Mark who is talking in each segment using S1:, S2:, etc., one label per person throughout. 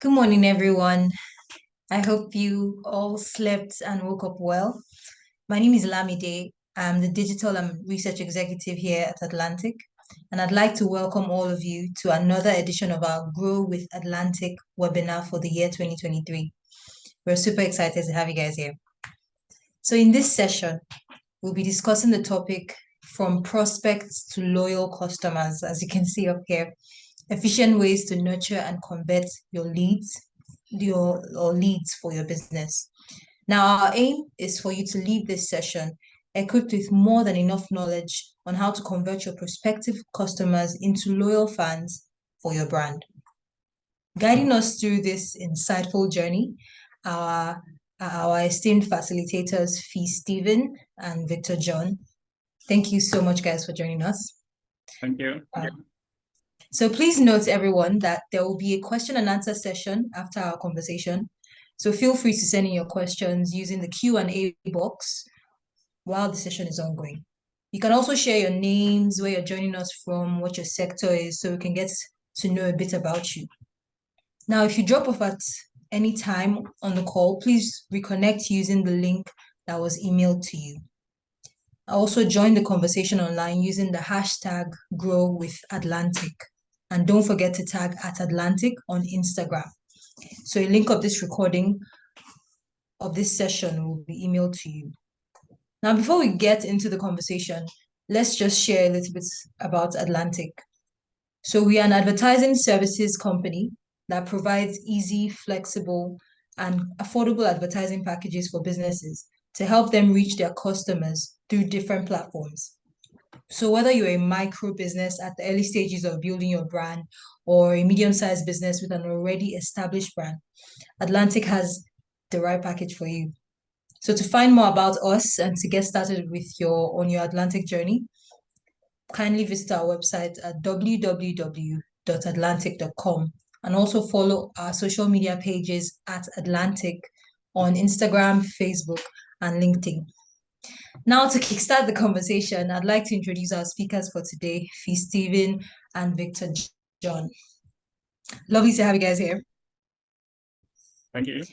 S1: Good morning, everyone. I hope you all slept and woke up well. My name is Lamide. I'm the Digital and Research Executive here at Adlantic, and I'd like to welcome all of you to another edition of our Grow with Adlantic webinar for the year 2023. We're super excited to have you guys here. So in this session, we'll be discussing the topic from prospects to loyal customers, as you can see up here, efficient ways to nurture and convert your leads or leads for your business. Now, our aim is for you to leave this session equipped with more than enough knowledge on how to convert your prospective customers into loyal fans for your brand. Guiding us through this insightful journey, our esteemed facilitators, Fee Stephen and Victor John. Thank you so much, guys, for joining us.
S2: Thank you.
S1: So please note, everyone, that there will be a question and answer session after our conversation. So feel free to send in your questions using the Q&A box while the session is ongoing. You can also share your names, where you're joining us from, what your sector is, so we can get to know a bit about you. Now, if you drop off at any time on the call, please reconnect using the link that was emailed to you. Also join the conversation online using the hashtag #GrowWithAdlantic. And don't forget to tag @Adlantic on Instagram. So a link of this recording of this session will be emailed to you. Now, before we get into the conversation, let's just share a little bit about Adlantic. So we are an advertising services company that provides easy, flexible, and affordable advertising packages for businesses to help them reach their customers through different platforms. So whether you're a micro business at the early stages of building your brand or a medium-sized business with an already established brand, Adlantic has the right package for you. So to find more about us and to get started with your Adlantic journey, kindly visit our website at www.adlantic.com and also follow our social media pages at Adlantic on Instagram, Facebook, and LinkedIn. Now, to kickstart the conversation, I'd like to introduce our speakers for today, Fee Stephen and Victor John. Lovely to have you guys here.
S2: Thank you.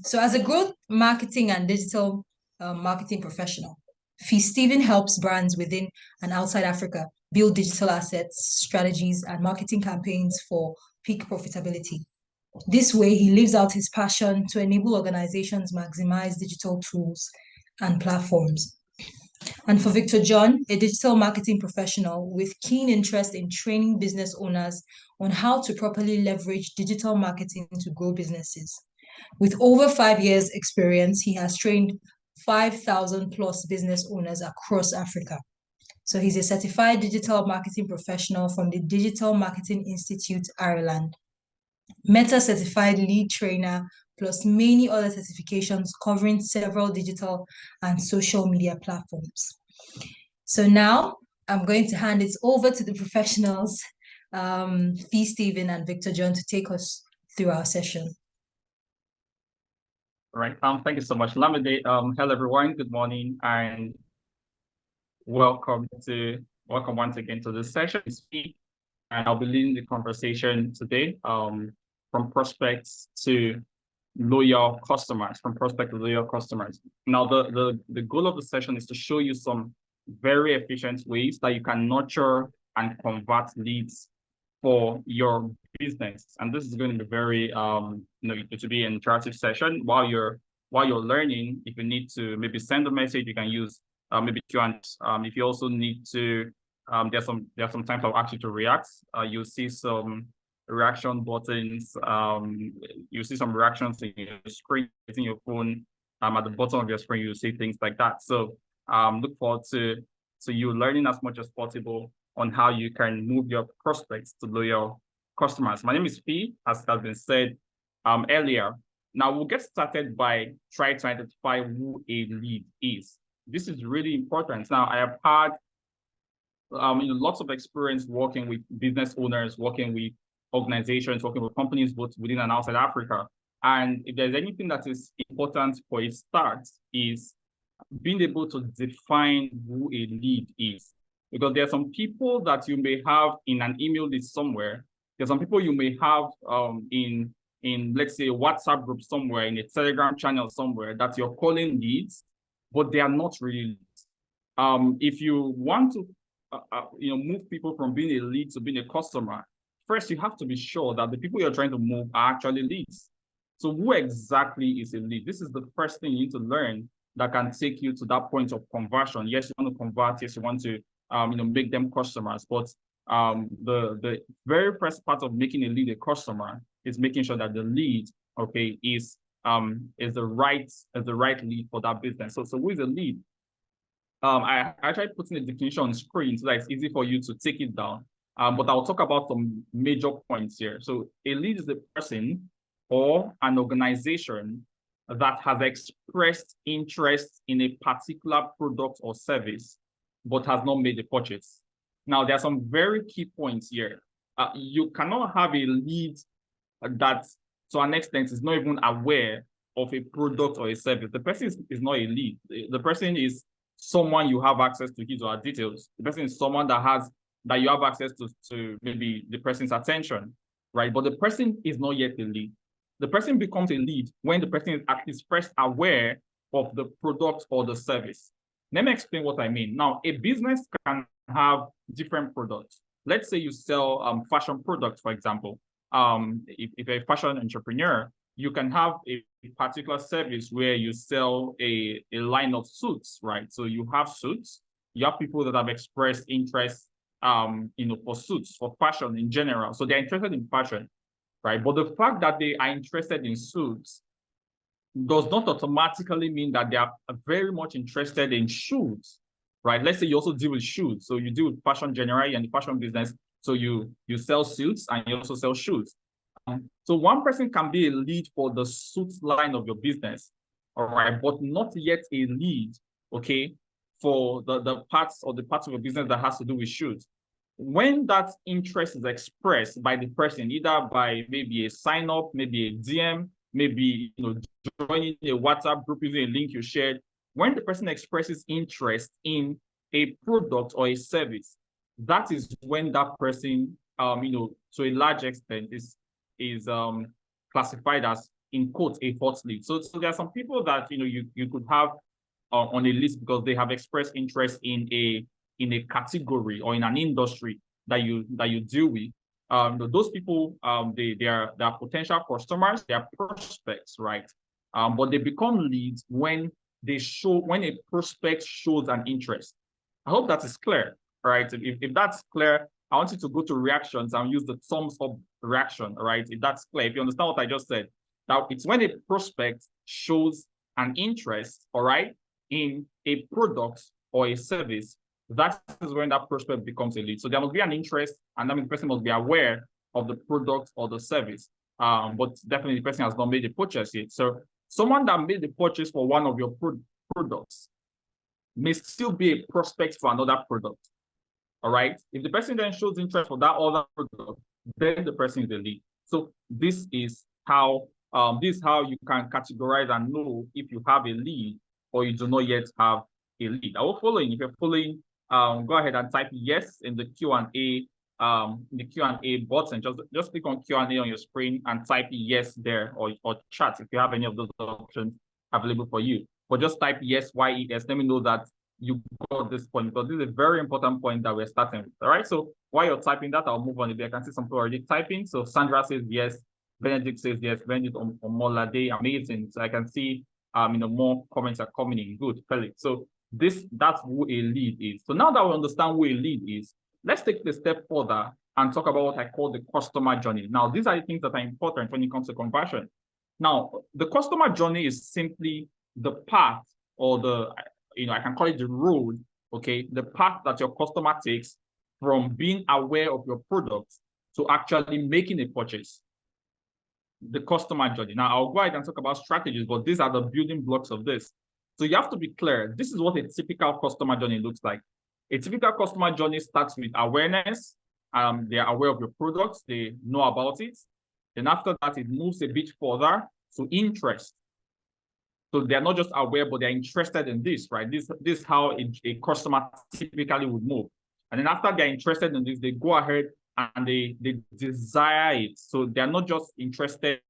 S1: So as a growth marketing and digital marketing professional, Fee Stephen helps brands within and outside Africa build digital assets, strategies, and marketing campaigns for peak profitability. This way, he lives out his passion to enable organizations maximize digital tools and platforms. And for Victor John, a digital marketing professional with keen interest in training business owners on how to properly leverage digital marketing to grow businesses. With over 5 years experience, he has trained 5,000 plus business owners across Africa. So he's a certified digital marketing professional from the Digital Marketing Institute, Ireland, Meta certified lead trainer, plus many other certifications covering several digital and social media platforms. So now I'm going to hand it over to the professionals, Fee Stephen and Victor John, to take us through our session.
S2: All right. Thank you so much, Lamide. Hello, everyone. Good morning and welcome once again to this session. And I'll be leading the conversation today from prospects to loyal customers, Now, the goal of the session is to show you some very efficient ways that you can nurture and convert leads for your business. And this is going to be very, it will be an interactive session while you're learning. If you need to maybe send a message, you can use maybe Q&A. If you also need to, there's some times I'll ask you to react. You'll see some reaction buttons. You see some reactions in your screen, in your phone. At the bottom of your screen, you'll see things like that. So look forward to you learning as much as possible on how you can move your prospects to loyal customers. My name is Fee, as has been said earlier. Now we'll get started by trying to identify who a lead is. This is really important. Now I have had lots of experience working with business owners, working with organizations, working with companies both within and outside Africa. And if there's anything that is important for a start is being able to define who a lead is. Because there are some people that you may have in an email list somewhere. There's some people you may have in let's say, a WhatsApp group somewhere, in a Telegram channel somewhere, that you're calling leads, but they are not really leads. If you want to move people from being a lead to being a customer, first you have to be sure that the people you're trying to move are actually leads. So who exactly is a lead? This is the first thing you need to learn that can take you to that point of conversion. Yes, you want to convert. Yes, you want to make them customers. But the very first part of making a lead a customer is making sure that the lead, okay, is the right lead for that business. So who is a lead? I tried putting a definition on screen so that it's easy for you to take it down. But I'll talk about some major points here. So a lead is a person or an organization that has expressed interest in a particular product or service, but has not made a purchase. Now, there are some very key points here. You cannot have a lead that, to an extent, is not even aware of a product or a service. The person is not a lead. The person is someone you have access to his or her details. The person is someone that you have access to maybe the person's attention, right? But the person is not yet a lead. The person becomes a lead when the person is at least first aware of the product or the service. Let me explain what I mean. Now, a business can have different products. Let's say you sell fashion products, for example. If you're a fashion entrepreneur, you can have a particular service where you sell a line of suits, right? So you have suits, you have people that have expressed interest, for suits, for fashion in general. So they're interested in fashion, right? But the fact that they are interested in suits does not automatically mean that they are very much interested in shoes, right? Let's say you also deal with shoes. So you deal with fashion generally and the fashion business. So you sell suits and you also sell shoes. So one person can be a lead for the suits line of your business, all right, but not yet a lead, okay, for the parts of your business that has to do with shoes. When that interest is expressed by the person, either by maybe a sign up, maybe a DM, maybe joining a WhatsApp group using a link you shared, when the person expresses interest in a product or a service, that is when that person, to a large extent, is classified as, in quotes, a hot lead. So there are some people that you could have on a list because they have expressed interest in a category or in an industry that you deal with. Those people, they are potential customers, they are prospects, right? But they become leads when a prospect shows an interest. I hope that is clear, right? If that's clear, I want you to go to reactions and use the thumbs up reaction, right? If that's clear, if you understand what I just said, now it's when a prospect shows an interest, all right, in a product or a service, that is when that prospect becomes a lead. So there must be an interest, and that means the person must be aware of the product or the service. But definitely the person has not made a purchase yet. So someone that made the purchase for one of your products may still be a prospect for another product. All right. If the person then shows interest for that other product, then the person is the lead. So this is how you can categorize and know if you have a lead or you do not yet have a lead. I will following. If you're following, go ahead and type yes in the Q&A button. Just click on Q&A on your screen and type yes there, or chat if you have any of those options available for you. But just type yes, YES. Let me know that you got this point, because this is a very important point that we're starting with. All right. So while you're typing that, I'll move on a bit. I can see some people already typing. So Sandra says yes. Benedict says yes. Benedict Omolade, amazing. So I can see more comments are coming in. Good, Felix. So that's who a lead is. So now that we understand who a lead is, let's take it a step further and talk about what I call the customer journey. Now, these are the things that are important when it comes to conversion. Now, the customer journey is simply the path, or I can call it the road, okay? The path that your customer takes from being aware of your product to actually making a purchase. The customer journey. Now, I'll go ahead and talk about strategies, but these are the building blocks of this. So you have to be clear. This is what a typical customer journey looks like. A typical customer journey starts with awareness. They are aware of your products. They know about it. Then after that, it moves a bit further to interest. So they're not just aware, but they're interested in this, right? This is how a customer typically would move. And then after they're interested in this, they go ahead and they desire it. So they're not just interested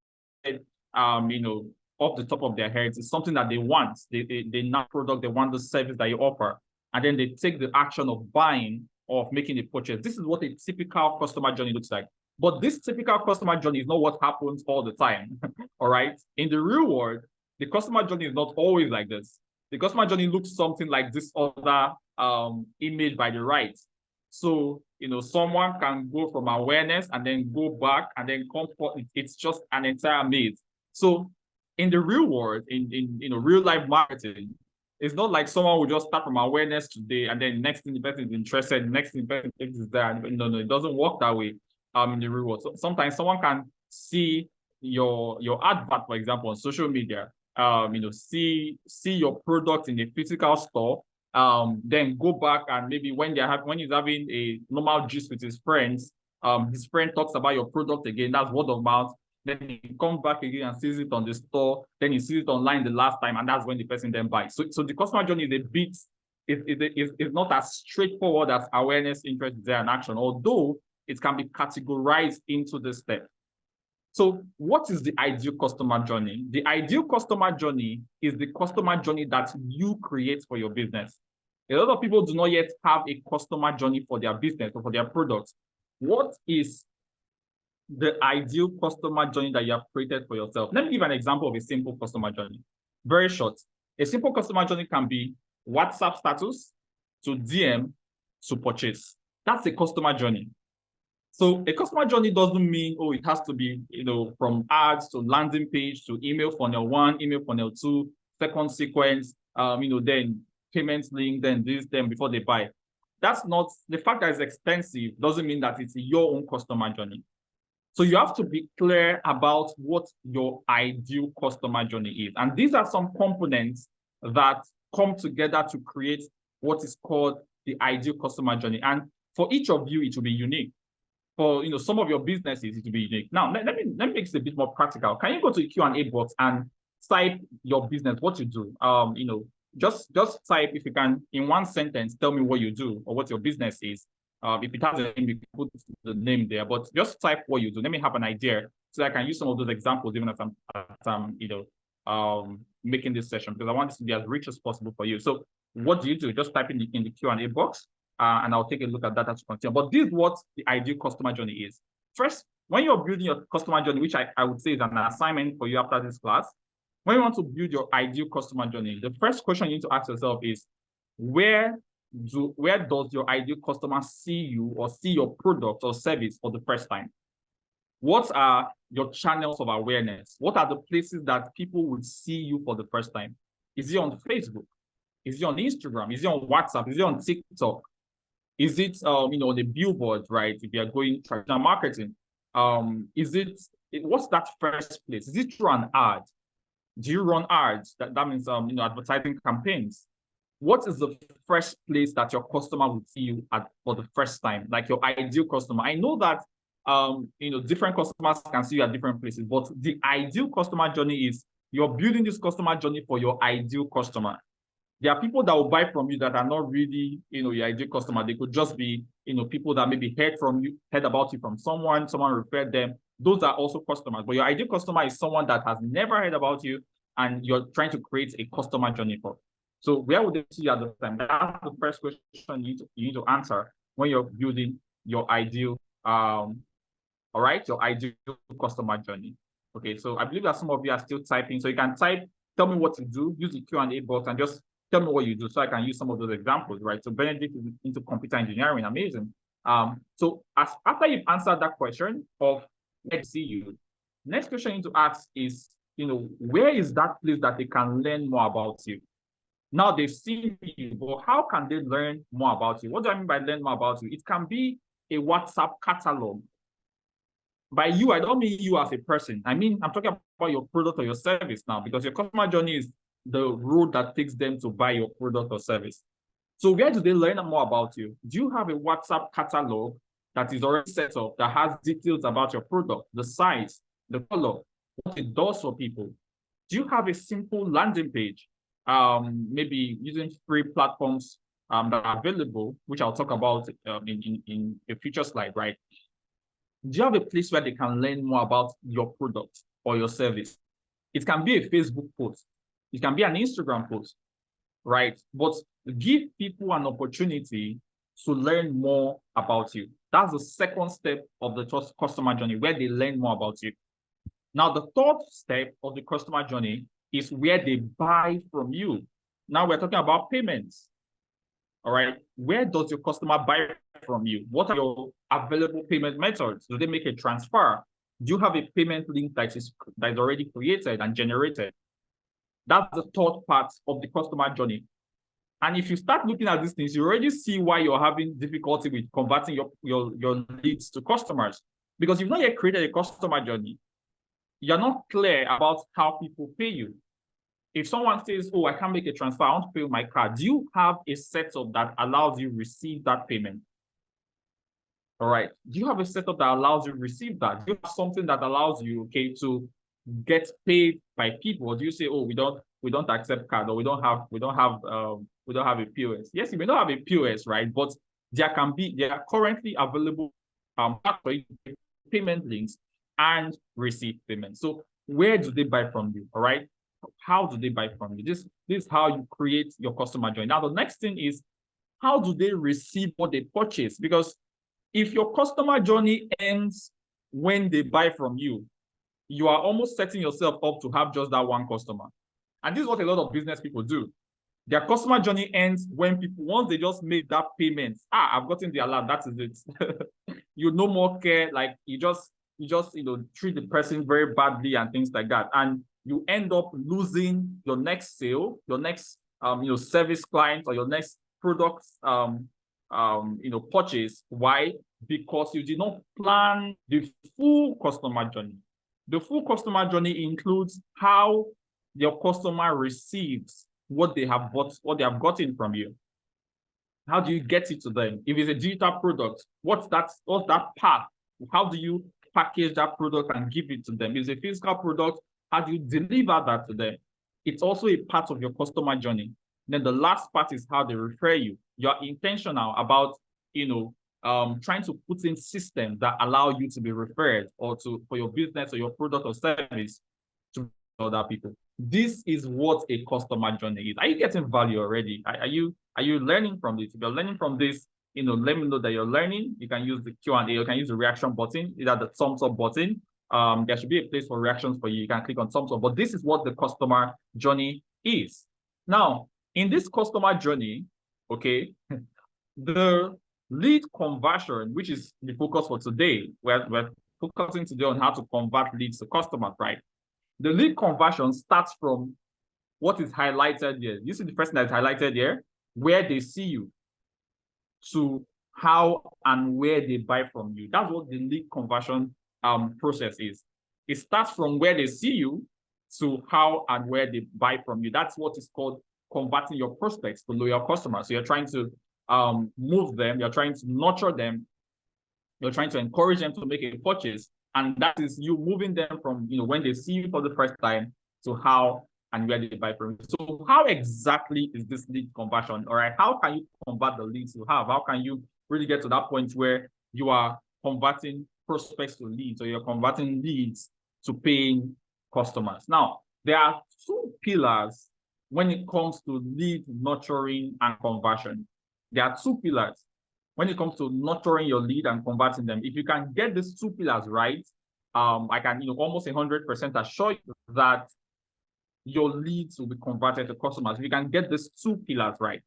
S2: off the top of their heads. It's something that they want. They know product, they want the service that you offer. And then they take the action of buying or of making a purchase. This is what a typical customer journey looks like. But this typical customer journey is not what happens all the time. All right. In the real world, the customer journey is not always like this. The customer journey looks something like this other image by the right. So, someone can go from awareness and then go back and then come forth. It's just an entire maze. So in the real world, in real life marketing, it's not like someone will just start from awareness today and then next thing the person is interested, next thing the person is there. No, it doesn't work that way in the real world. So sometimes someone can see your advert, for example, on social media, see your product in a physical store, then go back and maybe when he's having a normal gist with his friends, his friend talks about your product again, that's word of mouth. Then he comes back again and sees it on the store, then he sees it online the last time, and that's when the person then buys. So the customer journey is a bit, it's not as straightforward as awareness, interest, desire, and action, although it can be categorized into this step. So what is the ideal customer journey? The ideal customer journey is the customer journey that you create for your business. A lot of people do not yet have a customer journey for their business or for their products. What is the ideal customer journey that you have created for yourself? Let me give an example of a simple customer journey. Very short. A simple customer journey can be WhatsApp status to DM to purchase. That's a customer journey. So a customer journey doesn't mean, it has to be, from ads to landing page to email funnel 1, email funnel 2, second sequence, then payments link, then this, then before they buy. That's not, the fact that it's expensive doesn't mean that it's your own customer journey. So you have to be clear about what your ideal customer journey is. And these are some components that come together to create what is called the ideal customer journey. And for each of you, it will be unique. For some of your businesses, it will be unique. Now, let me make this a bit more practical. Can you go to the Q&A box and type your business, what you do? Just type, if you can, in one sentence, tell me what you do or what your business is. If it has a name, you can put the name there, but just type what you do. Let me have an idea so I can use some of those examples even as I'm making this session, because I want this to be as rich as possible for you. So what do you do? Just type in the Q&A box. And I'll take a look at that as we continue. But this is what the ideal customer journey is. First, when you're building your customer journey, which I would say is an assignment for you after this class, when you want to build your ideal customer journey, the first question you need to ask yourself is, where does your ideal customer see you or see your product or service for the first time? What are your channels of awareness? What are the places that people would see you for the first time? Is it on Facebook? Is it on Instagram? Is it on WhatsApp? Is it on TikTok? Is it, on the billboard, right? If you are going traditional marketing, what's that first place? Is it through an ad? Do you run ads? That means, advertising campaigns. What is the first place that your customer would see you at for the first time? Like your ideal customer. I know that, different customers can see you at different places, but the ideal customer journey is you're building this customer journey for your ideal customer. There are people that will buy from you that are not really, your ideal customer. They could just be, people that maybe heard about you from someone referred them. Those are also customers. But your ideal customer is someone that has never heard about you and you're trying to create a customer journey for. So where would they see you at the time? That's the first question you need to answer when you're building your ideal, your ideal customer journey. Okay, so I believe that some of you are still typing. So you can type, tell me what to do, use the Q&A box and just tell me what you do so I can use some of those examples, right? So Benedict is into computer engineering, amazing. So after you've answered that question of where to see you, next question you need to ask is, where is that place that they can learn more about you? Now they've seen you, but how can they learn more about you? What do I mean by learn more about you? It can be a WhatsApp catalog. By you, I don't mean you as a person. I mean, I'm talking about your product or your service now, because your customer journey is the road that takes them to buy your product or service. So where do they learn more about you? Do you have a WhatsApp catalog that is already set up that has details about your product, the size, the color, what it does for people? Do you have a simple landing page, maybe using free platforms that are available, which I'll talk about in a future slide, right? Do you have a place where they can learn more about your product? or your service. It can be a Facebook post. It can be an Instagram post, right? But give people an opportunity to learn more about you. That's the second step of the customer journey, where they learn more about you. Now, the third step of the customer journey is where they buy from you. Now we're talking about payments. All right. Where does your customer buy from you? What are your available payment methods? Do they make a transfer? Do you have a payment link that is already created and generated? That's the third part of the customer journey. And if you start looking at these things, you already see why you're having difficulty with converting your leads to customers, because you've not yet created a customer journey. You're not clear about how people pay you. If someone says, oh, I can't make a transfer, I want to pay with my card, do you have a setup that allows you to receive that payment? All right. Do you have a setup that allows you to receive that? Do you have something that allows you, okay, to get paid by people? Or do you say, oh, we don't accept card, or we don't have a POS? Yes, you may not have a POS, right? But there are currently available payment links and receive payment. So where do they buy from you? All right. How do they buy from you? This is how you create your customer journey. Now, the next thing is, how do they receive what they purchase? Because if your customer journey ends when they buy from you, you are almost setting yourself up to have just that one customer. And this is what a lot of business people do. Their customer journey ends when people, once they just made that payment, I've gotten the alert, that is it. You no more care, like you just treat the person very badly and things like that. And you end up losing your next sale, your next service client, or your next product purchase. Why? Because you did not plan the full customer journey. The full customer journey includes how your customer receives what they have bought, what they have gotten from you. How do you get it to them? If it's a digital product, what's that path? How do you package that product and give it to them? If it's a physical product, how do you deliver that to them? It's also a part of your customer journey. Then the last part is how they refer you. You're intentional about, trying to put in systems that allow you to be referred or for your business or your product or service to other people. This is what a customer journey is. Are you getting value already? Are you learning from this? If you're learning from this, let me know that you're learning. You can use the Q&A, you can use the reaction button, either the thumbs up button. There should be a place for reactions for you. You can click on thumbs up, but this is what the customer journey is. Now, in this customer journey, okay, the lead conversion, which is the focus for today, we're focusing today on how to convert leads to customers, right? The lead conversion starts from what is highlighted here. You see the person that's highlighted here, where they see you, to how and where they buy from you. That's what the lead conversion process is. It starts from where they see you to how and where they buy from you. That's what is called converting your prospects to loyal customers. So you're trying to move them, you're trying to nurture them, you're trying to encourage them to make a purchase. And that is you moving them from when they see you for the first time to how and where they buy from you. So how exactly is this lead conversion? All right, how can you convert the leads you have? How can you really get to that point where you are converting prospects to leads, or you're converting leads to paying customers? Now, there are two pillars when it comes to lead nurturing and conversion. There are two pillars when it comes to nurturing your lead and converting them. If you can get these two pillars right, I can almost 100% assure you that your leads will be converted to customers. If you can get these two pillars right,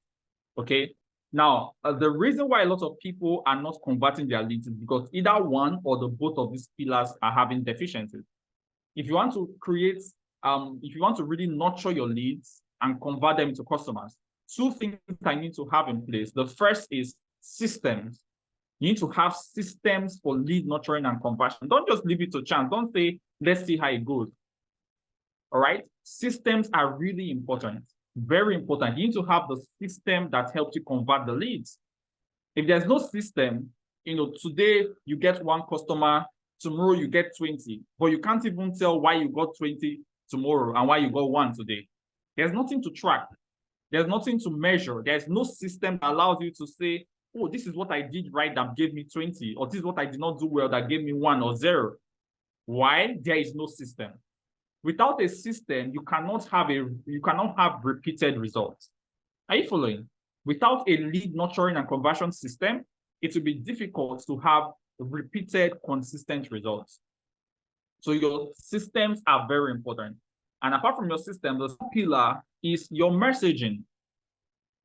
S2: okay? Now, the reason why a lot of people are not converting their leads is because either one or the both of these pillars are having deficiencies. If you want to create, if you want to really nurture your leads and convert them into customers, two things I need to have in place. The first is systems. You need to have systems for lead nurturing and conversion. Don't just leave it to chance. Don't say, let's see how it goes. All right? Systems are really important, very important. You need to have the system that helps you convert the leads. If there's no system, today you get one customer, tomorrow you get 20, but you can't even tell why you got 20 tomorrow and why you got one today. There's nothing to track. There's nothing to measure. There's no system that allows you to say, oh, this is what I did right that gave me 20, or this is what I did not do well that gave me 1 or 0. Why? There is no system. Without a system, you cannot have repeated results. Are you following? Without a lead nurturing and conversion system, it will be difficult to have repeated, consistent results. So your systems are very important. And apart from your system, the pillar is your messaging.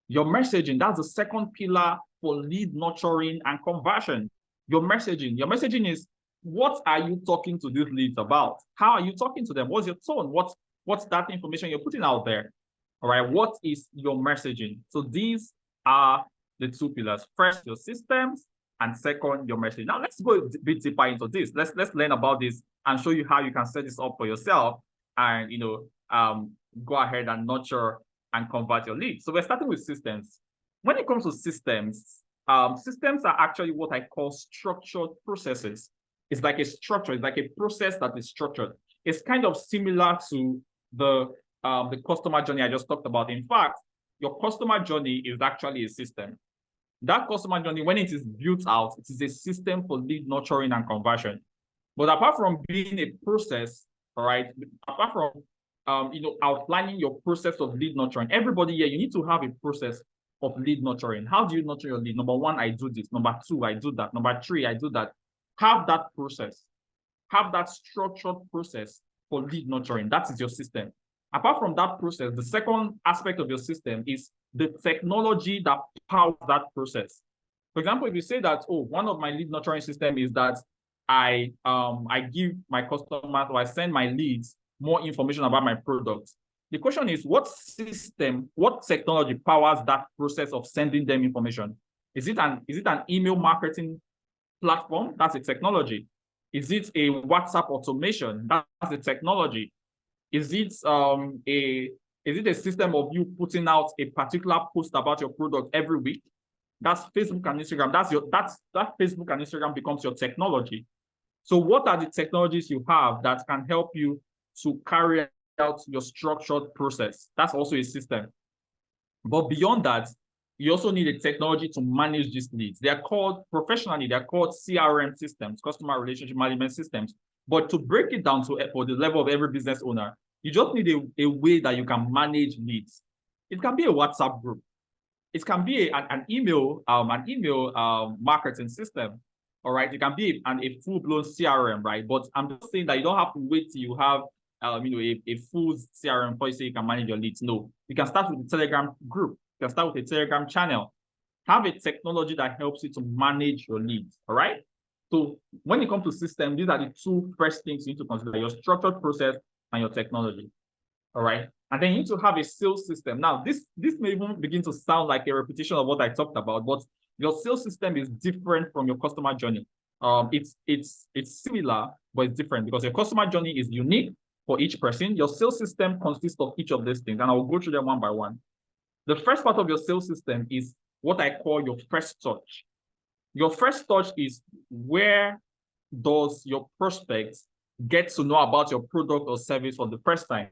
S2: Your messaging, that's the second pillar for lead nurturing and conversion. Your messaging is, what are you talking to these leads about? How are you talking to them? What's your tone? What's that information you're putting out there? All right, what is your messaging? So these are the two pillars. First, your systems, and second, your messaging. Now let's go a bit deeper into this. Let's learn about this and show you how you can set this up for yourself and go ahead and nurture and convert your leads. So we're starting with systems. When it comes to systems, systems are actually what I call structured processes. It's like a structure, it's like a process that is structured. It's kind of similar to the customer journey I just talked about. In fact, your customer journey is actually a system. That customer journey, when it is built out, it is a system for lead nurturing and conversion. But apart from being a process, all right, apart from outlining your process of lead nurturing, everybody here, you need to have a process of lead nurturing. How do you nurture your lead? Number one, I do this. Number two, I do that. Number three, I do that. Have that process. Have that structured process for lead nurturing. That is your system. Apart from that process, the second aspect of your system is the technology that powers that process. For example, if you say that, oh, one of my lead nurturing system is that I give my customers, or I send my leads more information about my product. The question is, what system, what technology powers that process of sending them information? Is it an email marketing platform? That's a technology. Is it a WhatsApp automation? That's a technology. Is it a system of you putting out a particular post about your product every week? That's Facebook and Instagram. That Facebook and Instagram becomes your technology. So what are the technologies you have that can help you to carry out your structured process? That's also a system. But beyond that, you also need a technology to manage these leads. They're called CRM systems, customer relationship management systems. But to break it down for the level of every business owner, you just need a way that you can manage leads. It can be a WhatsApp group. It can be an email marketing system. All right, it can be a full-blown CRM, right? But I'm just saying that you don't have to wait till you have a full CRM before you say you can manage your leads. No, you can start with a Telegram group. You can start with a Telegram channel. Have a technology that helps you to manage your leads. All right. So when it comes to system, these are the two first things you need to consider: your structured process and your technology. All right. And then you need to have a sales system. Now, this may even begin to sound like a repetition of what I talked about, but your sales system is different from your customer journey. It's similar, but it's different because your customer journey is unique for each person. Your sales system consists of each of these things, and I will go through them one by one. The first part of your sales system is what I call your first touch. Your first touch is, where does your prospect get to know about your product or service for the first time?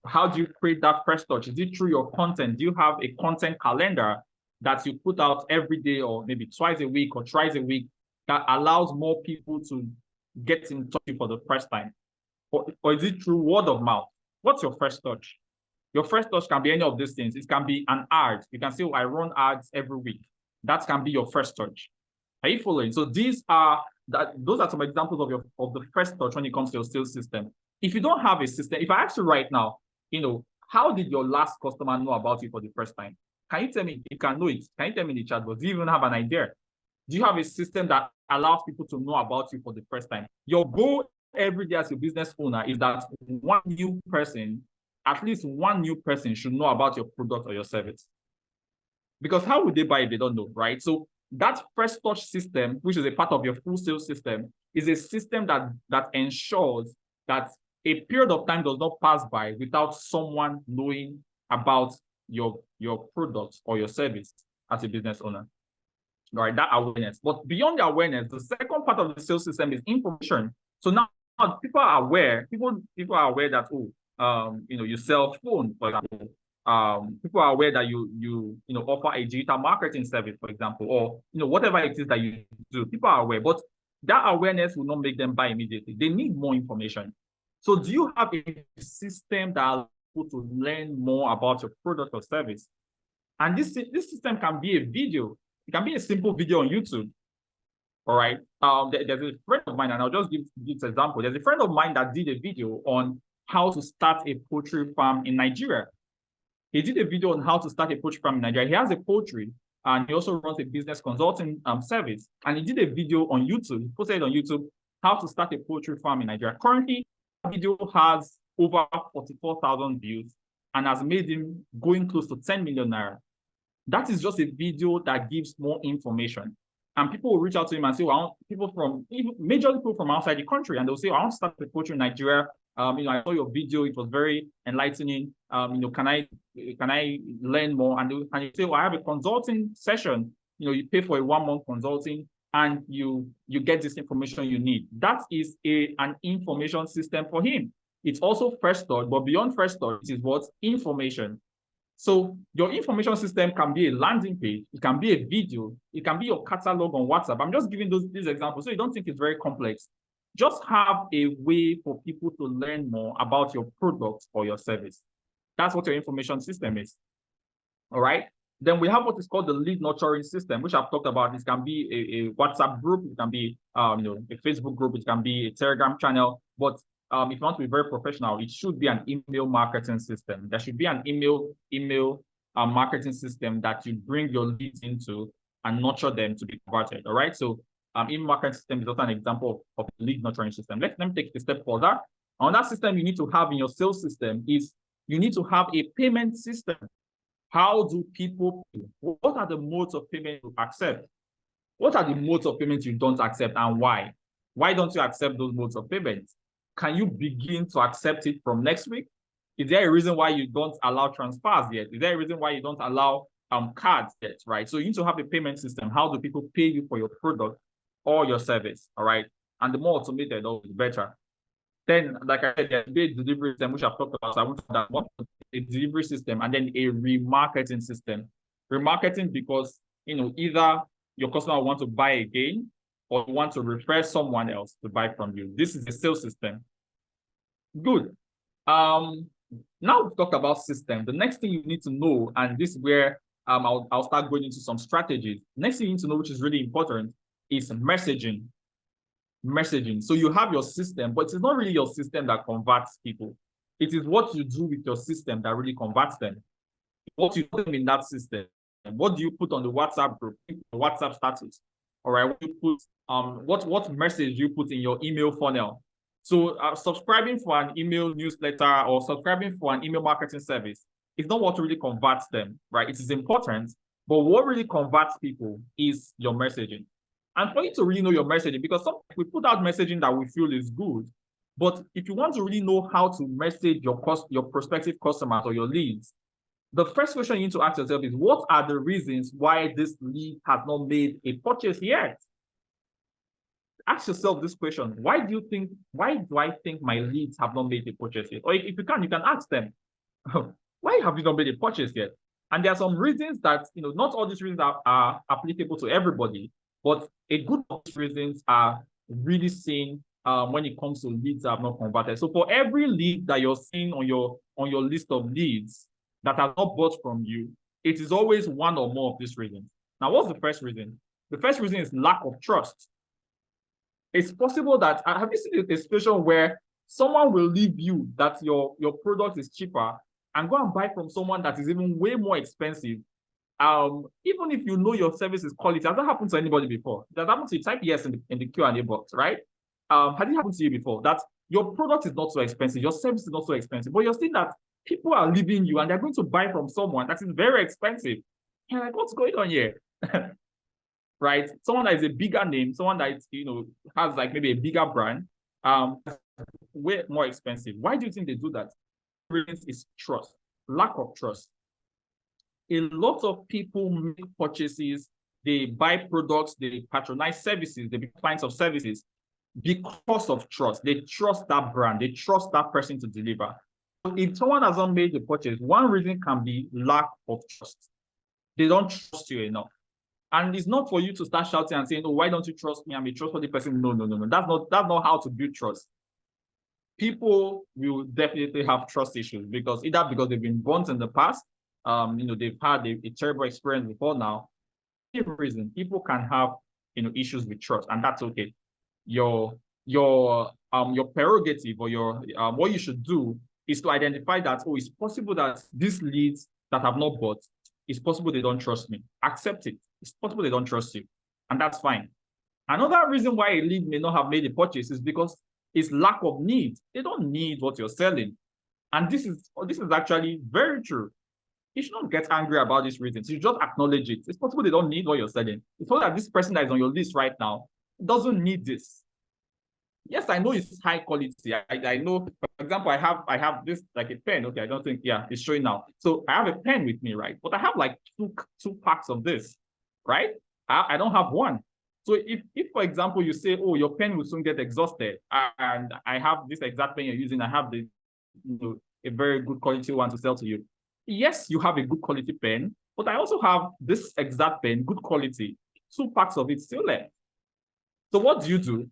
S2: How do you create that first touch? Is it through your content? Do you have a content calendar that you put out every day, or maybe twice a week or thrice a week, that allows more people to get in touch with you for the first time? Or is it through word of mouth? What's your first touch? Your first touch can be any of these things. It can be an ad. You can say, oh, I run ads every week. That can be your first touch. Are you following? So those are some examples of the first touch when it comes to your sales system. If you don't have a system, if I ask you right now, how did your last customer know about you for the first time? Can you tell me? You can know it. Can you tell me in the chat box? Do you even have an idea? Do you have a system that allows people to know about you for the first time? Your goal every day as a business owner is that at least one new person should know about your product or your service. Because how would they buy if they don't know, right? So that first touch system, which is a part of your full sales system, is a system that ensures that a period of time does not pass by without someone knowing about your product or your service as a business owner. All right, that awareness. But beyond the awareness, the second part of the sales system is information. So now people are aware. People are aware that you sell phone, for example. People are aware that you offer a digital marketing service, for example, or whatever it is that you do. People are aware, but that awareness will not make them buy immediately. They need more information. So do you have a system that allows people to learn more about your product or service? And this system can be a video. It can be a simple video on YouTube. All right. There's a friend of mine, and I'll just give this example. There's a friend of mine that did a video on how to start a poultry farm in Nigeria. He did a video on how to start a poultry farm in Nigeria. He has a poultry, and he also runs a business consulting service. And he did a video on YouTube. He posted it on YouTube, how to start a poultry farm in Nigeria. Currently, the video has over 44,000 views and has made him going close to 10 million naira. That is just a video that gives more information. And people will reach out to him and say, well, major people from outside the country, and they'll say, I want to start a poultry in Nigeria. I saw your video, it was very enlightening. Can I learn more? And you say, well, I have a consulting session. You pay for a 1-month consulting and you get this information you need. That is an information system for him. It's also Fresh Start, but beyond Fresh Start, it is what? Information. So your information system can be a landing page, it can be a video, it can be your catalog on WhatsApp. I'm just giving these examples so you don't think it's very complex. Just have a way for people to learn more about your product or your service. That's what your information system is. All right. Then we have what is called the lead nurturing system, which I've talked about. This can be a WhatsApp group, it can be a Facebook group, it can be a Telegram channel. But if you want to be very professional, it should be an email marketing system. There should be an email marketing system that you bring your leads into and nurture them to be converted. All right. So email marketing system is also an example of a lead nurturing system. Let me take it a step further. Another system you need to have in your sales system is you need to have a payment system. How do people pay? What are the modes of payment you accept? What are the modes of payment you don't accept and why? Why don't you accept those modes of payment? Can you begin to accept it from next week? Is there a reason why you don't allow transfers yet? Is there a reason why you don't allow cards yet, right? So you need to have a payment system. How do people pay you for your product or your service, all right? And the more automated, the better. Then, like I said, there's a delivery system, which I've talked about. So I want to that one, a delivery system, and then a remarketing system. Remarketing because, either your customer wants to buy again or you want to refer someone else to buy from you. This is a sales system. Good. Now we've talked about system. The next thing you need to know, and this is where I'll start going into some strategies. Next thing you need to know, which is really important, is messaging. So you have your system, but it's not really your system that converts people. It is what you do with your system that really converts them. What you put in that system, and what do you put on the WhatsApp group, the WhatsApp status? All right, what you put, what message you put in your email funnel. So subscribing for an email newsletter or subscribing for an email marketing service is not what really converts them, right? It is important, but what really converts people is your messaging. And for you to really know your messaging, because sometimes we put out messaging that we feel is good, but if you want to really know how to message your prospective customers or your leads, the first question you need to ask yourself is, what are the reasons why this lead has not made a purchase yet? Ask yourself this question: why do I think my leads have not made a purchase yet? Or if you can ask them, why have you not made a purchase yet? And there are some reasons that, not all these reasons are applicable to everybody, but a good of these reasons are really seen when it comes to leads that have not converted. So for every lead that you're seeing on your list of leads that have not bought from you, it is always one or more of these reasons. Now, what's the first reason? The first reason is lack of trust. It's possible that, have you seen a situation where someone will leave you that your product is cheaper and go and buy from someone that is even way more expensive? Even if you know your service is quality, has that happened to anybody before? That happened to you? Type yes in the Q&A box, right? Has it happened to you before that your product is not so expensive, your service is not so expensive, but you're seeing that people are leaving you and they're going to buy from someone that is very expensive? You're like, what's going on here? Right? Someone that is a bigger name, someone that has like maybe a bigger brand, way more expensive. Why do you think they do that? The reason is trust, lack of trust. A lot of people make purchases, they buy products, they patronize services, they become clients of services because of trust. They trust that brand, they trust that person to deliver. If someone hasn't made the purchase, one reason can be lack of trust. They don't trust you enough. And it's not for you to start shouting and saying, oh, why don't you trust me? I'm a trustworthy person. No. That's not how to build trust. people will definitely have trust issues because either because they've been burnt in the past, they've had a terrible experience before now. Any reason people can have issues with trust, and that's okay. Your prerogative or your what you should do is to identify that, oh, it's possible that these leads that have not bought, it's possible they don't trust me. Accept it. It's possible they don't trust you, and that's fine. Another reason why a lead may not have made a purchase is because it's lack of need. They don't need what you're selling. And this is actually very true. You should not get angry about these reasons. You just acknowledge it. It's possible they don't need what you're selling. It's possible that this person that is on your list right now doesn't need this. Yes, I know it's high quality. I know, for example, I have this like a pen. Okay, I don't think, yeah, it's showing now. So I have a pen with me, right? But I have like two packs of this, right? I don't have one. So if for example, you say, oh, your pen will soon get exhausted, and I have this exact pen you're using, I have the a very good quality one to sell to you. Yes, you have a good quality pen, but I also have this exact pen, good quality, 2 packs of it still left. So what do?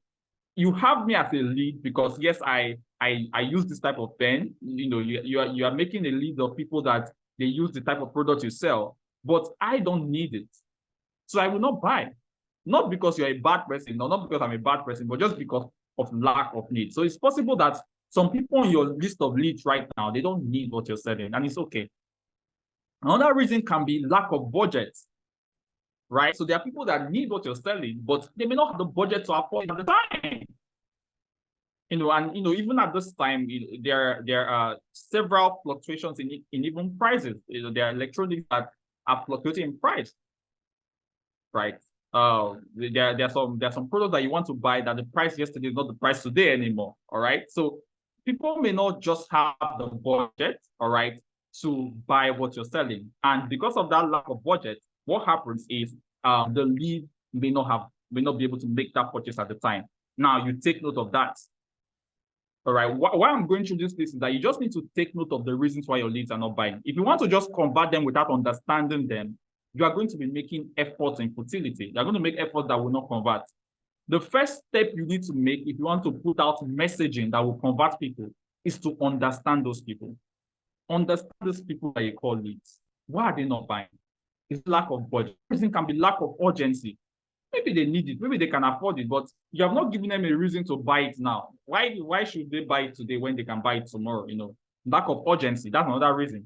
S2: You have me as a lead because yes, I use this type of pen. You are making a lead of people that they use the type of product you sell, but I don't need it. So I will not buy. Not because you're a bad person, or not because I'm a bad person, but just because of lack of need. So it's possible that some people on your list of leads right now, they don't need what you're selling, and it's okay. Another reason can be lack of budget, right? So there are people that need what you're selling, but they may not have the budget to afford it at the time. And even at this time, there are several fluctuations in even prices. There are electronics that are fluctuating in price, right? There are some products that you want to buy that the price yesterday is not the price today anymore. All right, so people may not just have the budget, all right, to buy what you're selling, and because of that lack of budget, what happens is the lead may not be able to make that purchase at the time. Now you take note of that. All right, why I'm going through this list is that you just need to take note of the reasons why your leads are not buying. If you want to just convert them without understanding them, you are going to be making efforts in futility. You're going to make efforts that will not convert. The first step you need to make if you want to put out messaging that will convert people is to understand those people. Understand those people that you call leads. Why are they not buying? It's lack of budget. The reason can be lack of urgency. Maybe they need it, maybe they can afford it, but you have not given them a reason to buy it now. Why should they buy it today when they can buy it tomorrow? Lack of urgency, that's another reason.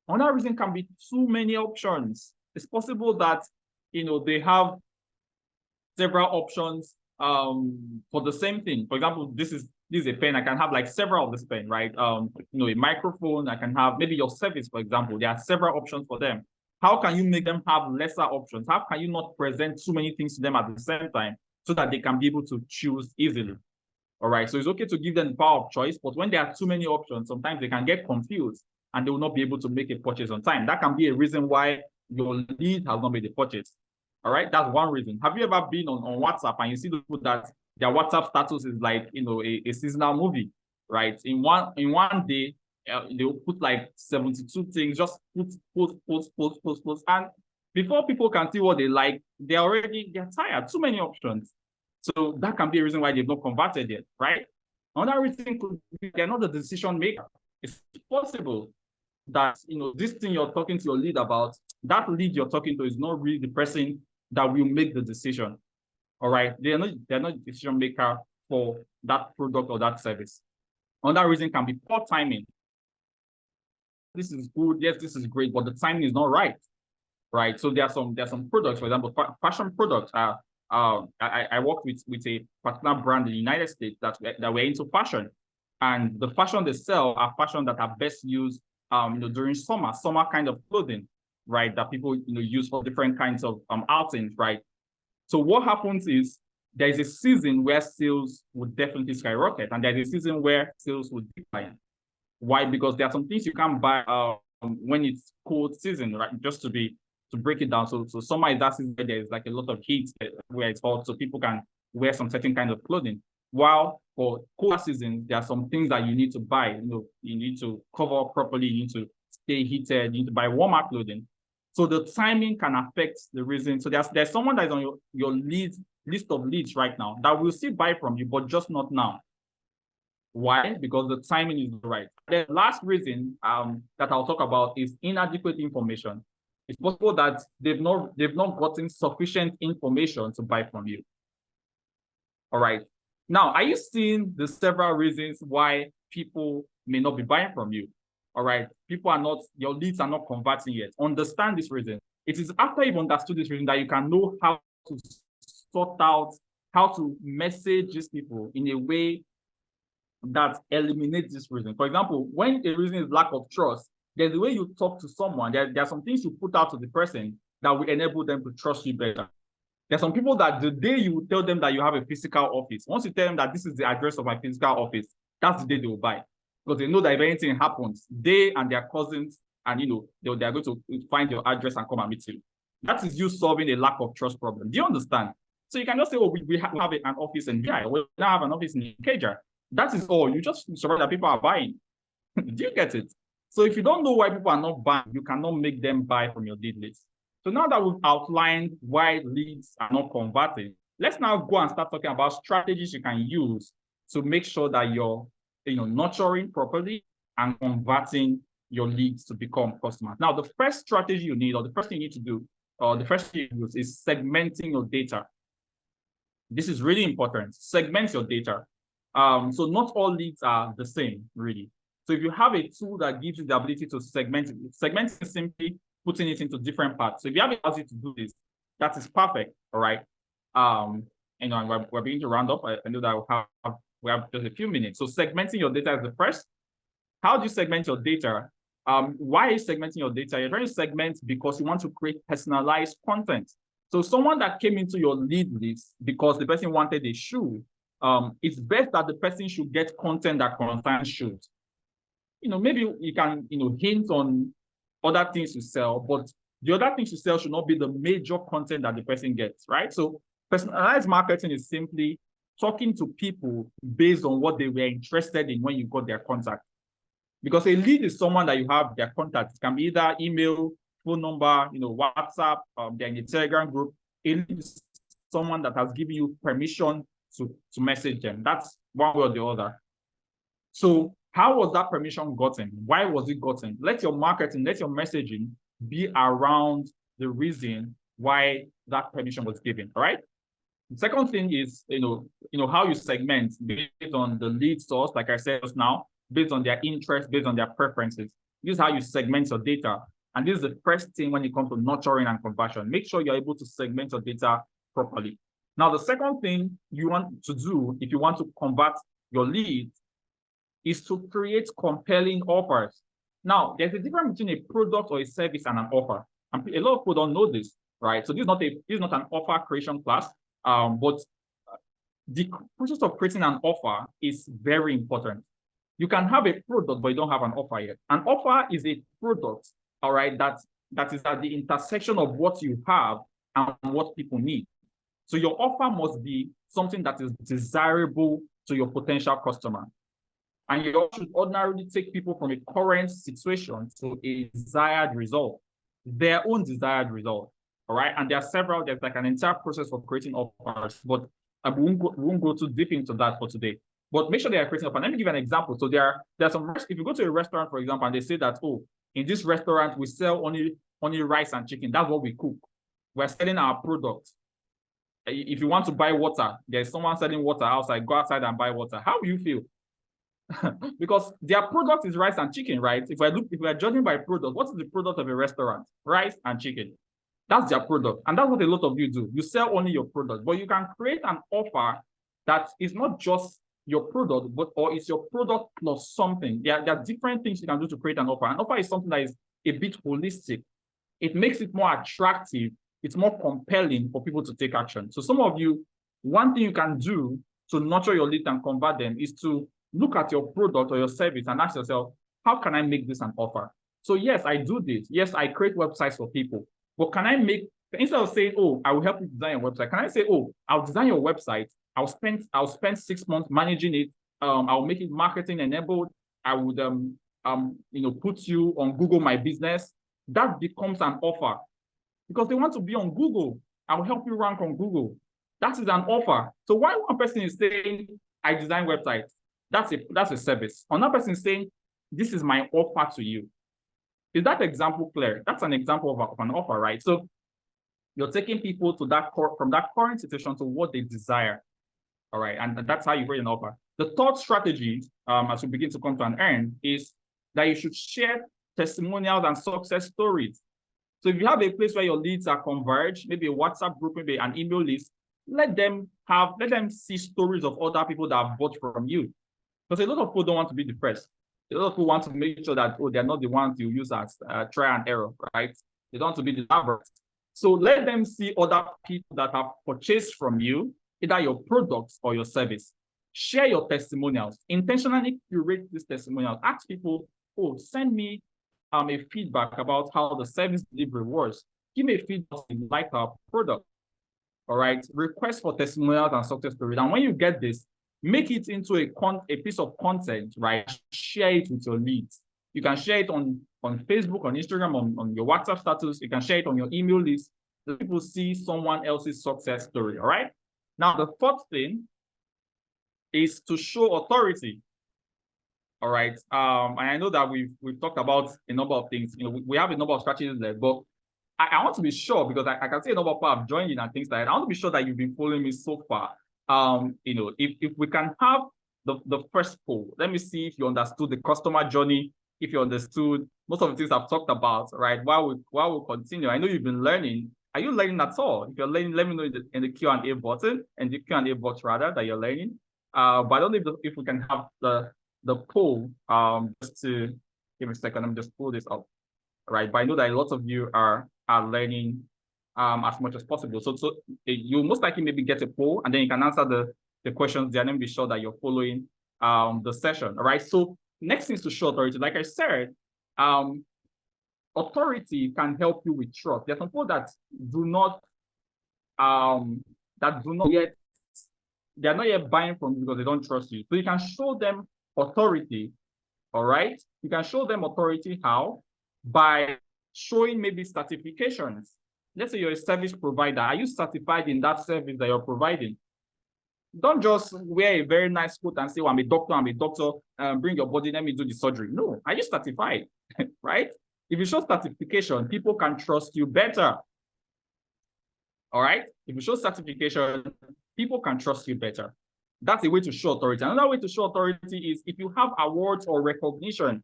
S2: Another reason can be too many options. It's possible that they have several options for the same thing. For example, this is a pen. I can have like several of this pen, right? A microphone. I can have maybe your service, for example. There are several options for them. How can you make them have lesser options? How can you not present too many things to them at the same time so that they can be able to choose easily? All right, so it's okay to give them the power of choice, but when there are too many options, sometimes they can get confused and they will not be able to make a purchase on time. That can be a reason why your lead has not made a purchase. All right, that's one reason. Have you ever been on WhatsApp and you see people that their WhatsApp status is like, a seasonal movie, right? In one day, they'll put like 72 things, just post. And before people can see what they like, they're tired, too many options. So that can be a reason why they've not converted yet, right? Another reason could be they're not the decision maker. It's possible that, this thing you're talking to your lead about, that lead you're talking to is not really the person that will make the decision. All right, they're not the decision maker for that product or that service. Another reason can be poor timing. This is good, yes, this is great, but the timing is not right. Right. So there are some products, for example, fashion products. I work with a particular brand in the United States that we're into fashion, and the fashion they sell are fashion that are best used during summer kind of clothing, right? That people use for different kinds of outings, right? So what happens is there is a season where sales would definitely skyrocket, and there's a season where sales would decline. Why? Because there are some things you can't buy when it's cold season, right? Just to break it down. So summer is that season where there's like a lot of heat where it's hot, so people can wear some certain kind of clothing. While for cold season, there are some things that you need to buy. You need to cover up properly, you need to stay heated, you need to buy warmer clothing. So the timing can affect the reason. So there's someone that is on your list of leads right now that will still buy from you, but just not now. Why? Because the timing is right. The last reason that I'll talk about is inadequate information. It's possible that they've not gotten sufficient information to buy from you. All right. Now, are you seeing the several reasons why people may not be buying from you? All right. Your leads are not converting yet. Understand this reason. It is after you've understood this reason that you can know how to sort out, how to message these people in a way that eliminates this reason. For example, when a reason is lack of trust, there's the way you talk to someone. There are some things you put out to the person that will enable them to trust you better. There's some people that the day you tell them that you have a physical office, once you tell them that this is the address of my physical office, that's the day they will buy. Because they know that if anything happens, they and their cousins, and they're going to find your address and come and meet you. That is you solving a lack of trust problem. Do you understand? So you can just say, oh, we have an office in VI, we now have an office in Ikeja. That is all. You just surprise that people are buying. Do you get it? So if you don't know why people are not buying, you cannot make them buy from your lead list. So now that we've outlined why leads are not converting, let's now go and start talking about strategies you can use to make sure that you're nurturing properly and converting your leads to become customers. Now, the first strategy you need, or the first thing you need to do, or the first thing you use is segmenting your data. This is really important. Segment your data. So not all leads are the same, really. So if you have a tool that gives you the ability to segment is simply putting it into different parts. So if you have the ability to do this, that is perfect, all right? We're beginning to round up. I know that we have just a few minutes. So segmenting your data is the first. How do you segment your data? Why are you segmenting your data? You're trying to segment because you want to create personalized content. So someone that came into your lead list because the person wanted a shoe, it's best that the person should get content that concerns shoes. Maybe you can, hint on other things you sell, but the other things you sell should not be the major content that the person gets, right? So personalized marketing is simply talking to people based on what they were interested in when you got their contact. Because a lead is someone that you have their contact. It can be either email, phone number, WhatsApp, they're in a Telegram group. A lead is someone that has given you permission to message them. That's one way or the other. So how was that permission gotten? Why was it gotten? Let your marketing, let your messaging be around the reason why that permission was given, all right? The second thing is, how you segment based on the lead source, like I said just now, based on their interests, based on their preferences. This is how you segment your data. And this is the first thing when it comes to nurturing and conversion. Make sure you're able to segment your data properly. Now, the second thing you want to do if you want to convert your leads is to create compelling offers. Now, there's a difference between a product or a service and an offer. And a lot of people don't know this, right? So this is not an offer creation class, but the process of creating an offer is very important. You can have a product, but you don't have an offer yet. An offer is a product, all right, that is at the intersection of what you have and what people need. So your offer must be something that is desirable to your potential customer. And you should ordinarily take people from a current situation to a desired result, their own desired result, all right? And there are several, there's like an entire process of creating offers, but we won't go too deep into that for today. But make sure they are creating offers. Let me give an example. So there are some, if you go to a restaurant, for example, and they say that, oh, in this restaurant, we sell only rice and chicken. That's what we cook. We're selling our product. If you want to buy water, there's someone selling water outside, go outside and buy water. How do you feel? Because their product is rice and chicken, right? If we're judging by product, what is the product of a restaurant? Rice and chicken. That's their product. And that's what a lot of you do. You sell only your product, but you can create an offer that is not just your product, or it's your product plus something. There are different things you can do to create an offer. An offer is something that is a bit holistic. It makes it more attractive. It's more compelling for people to take action. So some of you, one thing you can do to nurture your lead and convert them is to look at your product or your service and ask yourself, how can I make this an offer? So yes, I do this. Yes, I create websites for people. But can I make, instead of saying, oh, I will help you design your website, can I say, oh, I'll design your website. I'll spend 6 months managing it. I'll make it marketing enabled. I would put you on Google My Business. That becomes an offer because they want to be on Google. I'll help you rank on Google. That is an offer. So why one person is saying, I design websites, That's a service. Another person is saying, this is my offer to you. Is that example clear? That's an example of an offer, right? So you're taking people to from that current situation to what they desire. All right. And that's how you create an offer. The third strategy, as we begin to come to an end, is that you should share testimonials and success stories. So if you have a place where your leads are converged, maybe a WhatsApp group, maybe an email list, let them see stories of other people that have bought from you. Because a lot of people don't want to be depressed. A lot of people want to make sure that, they're not the ones you use as try and error, right? They don't want to be the average. So let them see other people that have purchased from you, either your products or your service. Share your testimonials. Intentionally curate these testimonials. Ask people, send me a feedback about how the service delivery was. Give me a feedback if you like our product. All right. Request for testimonials and success stories. And when you get this, make it into a piece of content, right? Share it with your leads. You can share it on Facebook, on Instagram, on your WhatsApp status. You can share it on your email list. So people see someone else's success story. All right. Now, the fourth thing is to show authority. All right. And I know that we've talked about a number of things. We have a number of strategies there, but I want to be sure, because I can see a number of people have joined in and things like that. I want to be sure that you've been following me so far. If we can have the first poll, let me see if you understood the customer journey, if you understood most of the things I've talked about, right? While we continue, I know you've been learning. Are you learning at all? If you're learning, let me know in the Q&A button, and the Q&A box rather, that you're learning. But I don't know if we can have the poll, just to give me a second. Let me just pull this up, right? But I know that a lot of you are learning as much as possible. So you most likely maybe get a poll, and then you can answer the questions there, and then be sure that you're following the session. All right. So next thing is to show authority. Like I said, authority can help you with trust. There are some people that do not yet, they're not yet buying from you because they don't trust you. So you can show them authority. All right. You can show them authority how? By showing maybe certifications. Let's say you're a service provider. Are you certified in that service that you're providing? Don't just wear a very nice coat and say, I'm a doctor, bring your body, let me do the surgery. No, are you certified, right? If you show certification, people can trust you better. All right? If you show certification, people can trust you better. That's a way to show authority. Another way to show authority is if you have awards or recognition.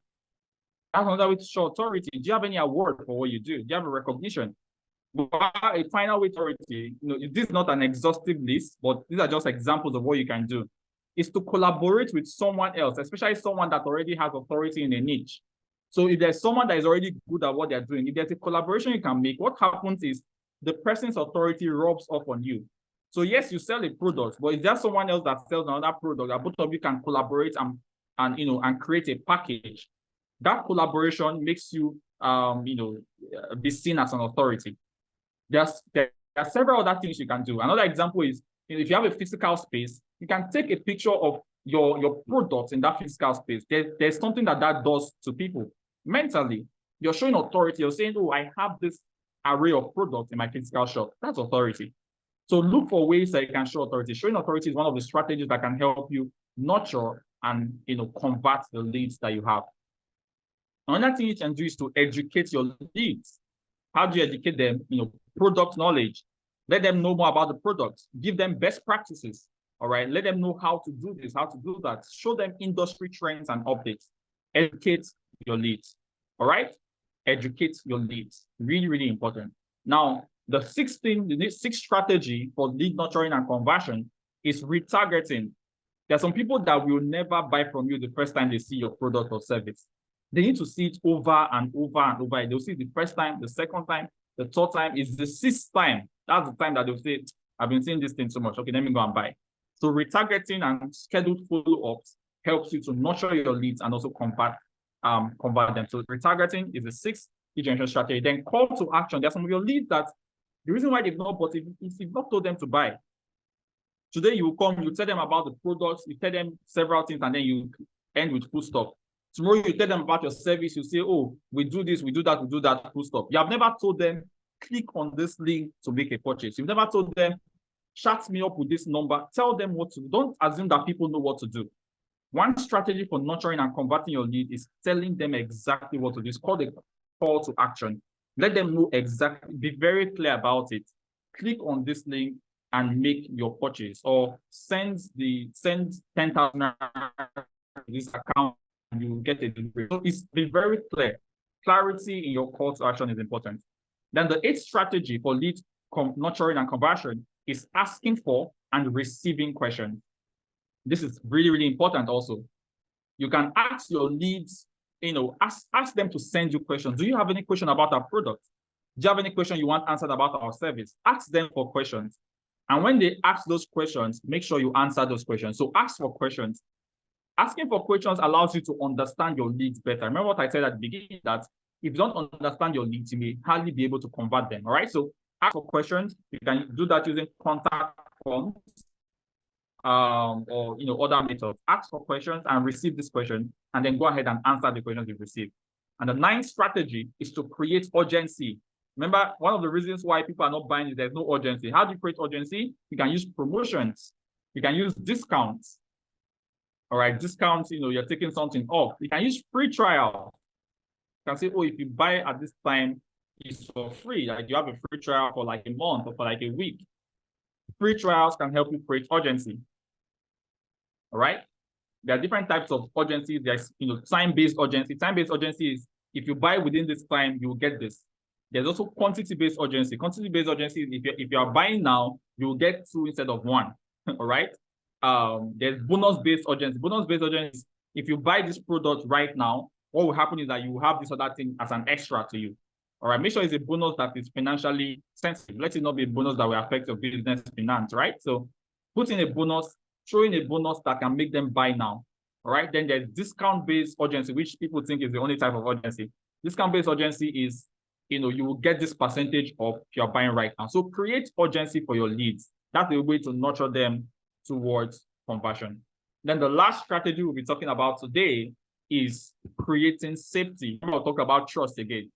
S2: That's another way to show authority. Do you have any award for what you do? Do you have a recognition? A final way to authority, this is not an exhaustive list, but these are just examples of what you can do, is to collaborate with someone else, especially someone that already has authority in a niche. So if there's someone that is already good at what they're doing, if there's a collaboration you can make, what happens is the person's authority rubs off on you. So yes, you sell a product, but if there's someone else that sells another product, that both of you can collaborate and create a package, that collaboration makes you be seen as an authority. There are several other things you can do. Another example is, if you have a physical space, you can take a picture of your product in that physical space. There's something that does to people mentally. You're showing authority. You're saying, I have this array of products in my physical shop. That's authority. So look for ways that you can show authority. Showing authority is one of the strategies that can help you nurture and convert the leads that you have. Another thing you can do is to educate your leads. How do you educate them? Product knowledge. Let them know more about the products. Give them best practices. All right. Let them know how to do this, how to do that. Show them industry trends and updates. Educate your leads. All right. Educate your leads. Really, really important. Now, the sixth strategy for lead nurturing and conversion is retargeting. There are some people that will never buy from you the first time they see your product or service. They need to see it over and over and over. They'll see it the first time, the second time, the third time. Is the sixth time. That's the time that they'll say, I've been seeing this thing so much. Okay, let me go and buy. So retargeting and scheduled follow-ups helps you to nurture your leads and also convert them. So retargeting is the sixth lead generation strategy. Then call to action. There are some of your leads that the reason why they've not bought it is you've not told them to buy. Today you will come, you tell them about the products, you tell them several things, and then you end with full stop. Tomorrow you tell them about your service, you say, we do this, we do that, full stop. You have never told them, click on this link to make a purchase. You've never told them, chat me up with this number. Tell them what to do. Don't assume that people know what to do. One strategy for nurturing and converting your lead is telling them exactly what to do. It's called a call to action. Let them know exactly, be very clear about it. Click on this link and make your purchase, or send 10,000 to this account and you get a delivery. So it's be very clear. Clarity in your call to action is important. Then the eighth strategy for lead nurturing and conversion is asking for and receiving questions. This is really, really important also. You can ask your leads, ask them to send you questions. Do you have any question about our product? Do you have any question you want answered about our service? Ask them for questions. And when they ask those questions, make sure you answer those questions. So ask for questions. Asking for questions allows you to understand your leads better. Remember what I said at the beginning, that if you don't understand your leads, you may hardly be able to convert them. All right. So ask for questions. You can do that using contact forms, or other methods. Ask for questions and receive this question, and then go ahead and answer the questions you've received. And the ninth strategy is to create urgency. Remember, one of the reasons why people are not buying is there's no urgency. How do you create urgency? You can use promotions. You can use discounts. All right, discounts, you're taking something off. You can use free trial. You can say, oh, if you buy at this time, it's for free. Like you have a free trial for like a month or for like a week. Free trials can help you create urgency. All right. There are different types of urgency. There's time-based urgency. Time-based urgency is if you buy within this time, you will get this. There's also quantity-based urgency. Quantity-based urgency is if you are buying now, you will get 2 instead of 1. All right. There's bonus-based urgency. Bonus-based urgency is if you buy this product right now, what will happen is that you will have this other thing as an extra to you. All right. Make sure it's a bonus that is financially sensitive. Let it not be a bonus that will affect your business finance, right? So put in a bonus, throw in a bonus that can make them buy now. All right. Then there's discount-based urgency, which people think is the only type of urgency. Discount-based urgency is, you will get this percentage of if you're buying right now. So create urgency for your leads. That's the way to nurture them towards conversion. Then the last strategy we'll be talking about today is creating safety. I'll talk about trust again.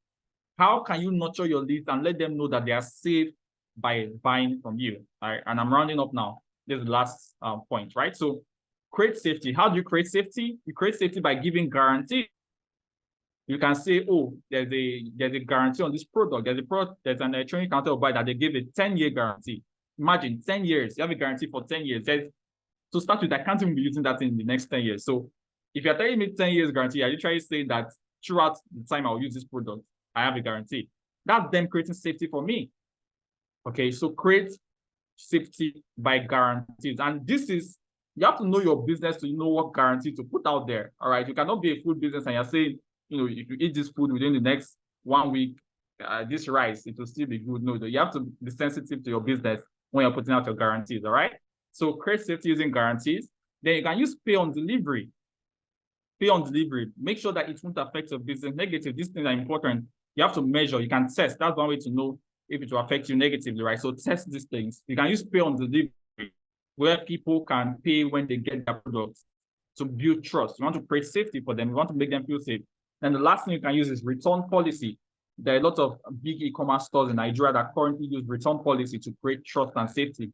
S2: How can you nurture your leads and let them know that they are safe by buying from you? All right. And I'm rounding up now. This is the last point, right? So create safety. How do you create safety? You create safety by giving guarantee. You can say, oh, there's a guarantee on this product. There's an electronic counter buy that they give a 10-year guarantee. Imagine 10 years, you have a guarantee for 10 years. To start with, I can't even be using that in the next 10 years. So if you're telling me 10 years guarantee, are you trying to say that throughout the time I'll use this product, I have a guarantee? That's them creating safety for me. Okay, so create safety by guarantees. And this is, you have to know your business to know what guarantee to put out there. All right, you cannot be a food business and you're saying, if you eat this food within the next 1 week, this rice, it will still be good. No, you have to be sensitive to your business when you're putting out your guarantees. All right, so create safety using guarantees. Then you can use pay on delivery. Pay on delivery. Make sure that it won't affect your business negative. These things are important. You have to measure. You can test. That's one way to know if it will affect you negatively, right? So test these things. You can use pay on delivery, where people can pay when they get their products to build trust. You want to create safety for them. You want to make them feel safe. And the last thing you can use is return policy. There are a lot of big e-commerce stores in Nigeria that currently use return policy to create trust and safety.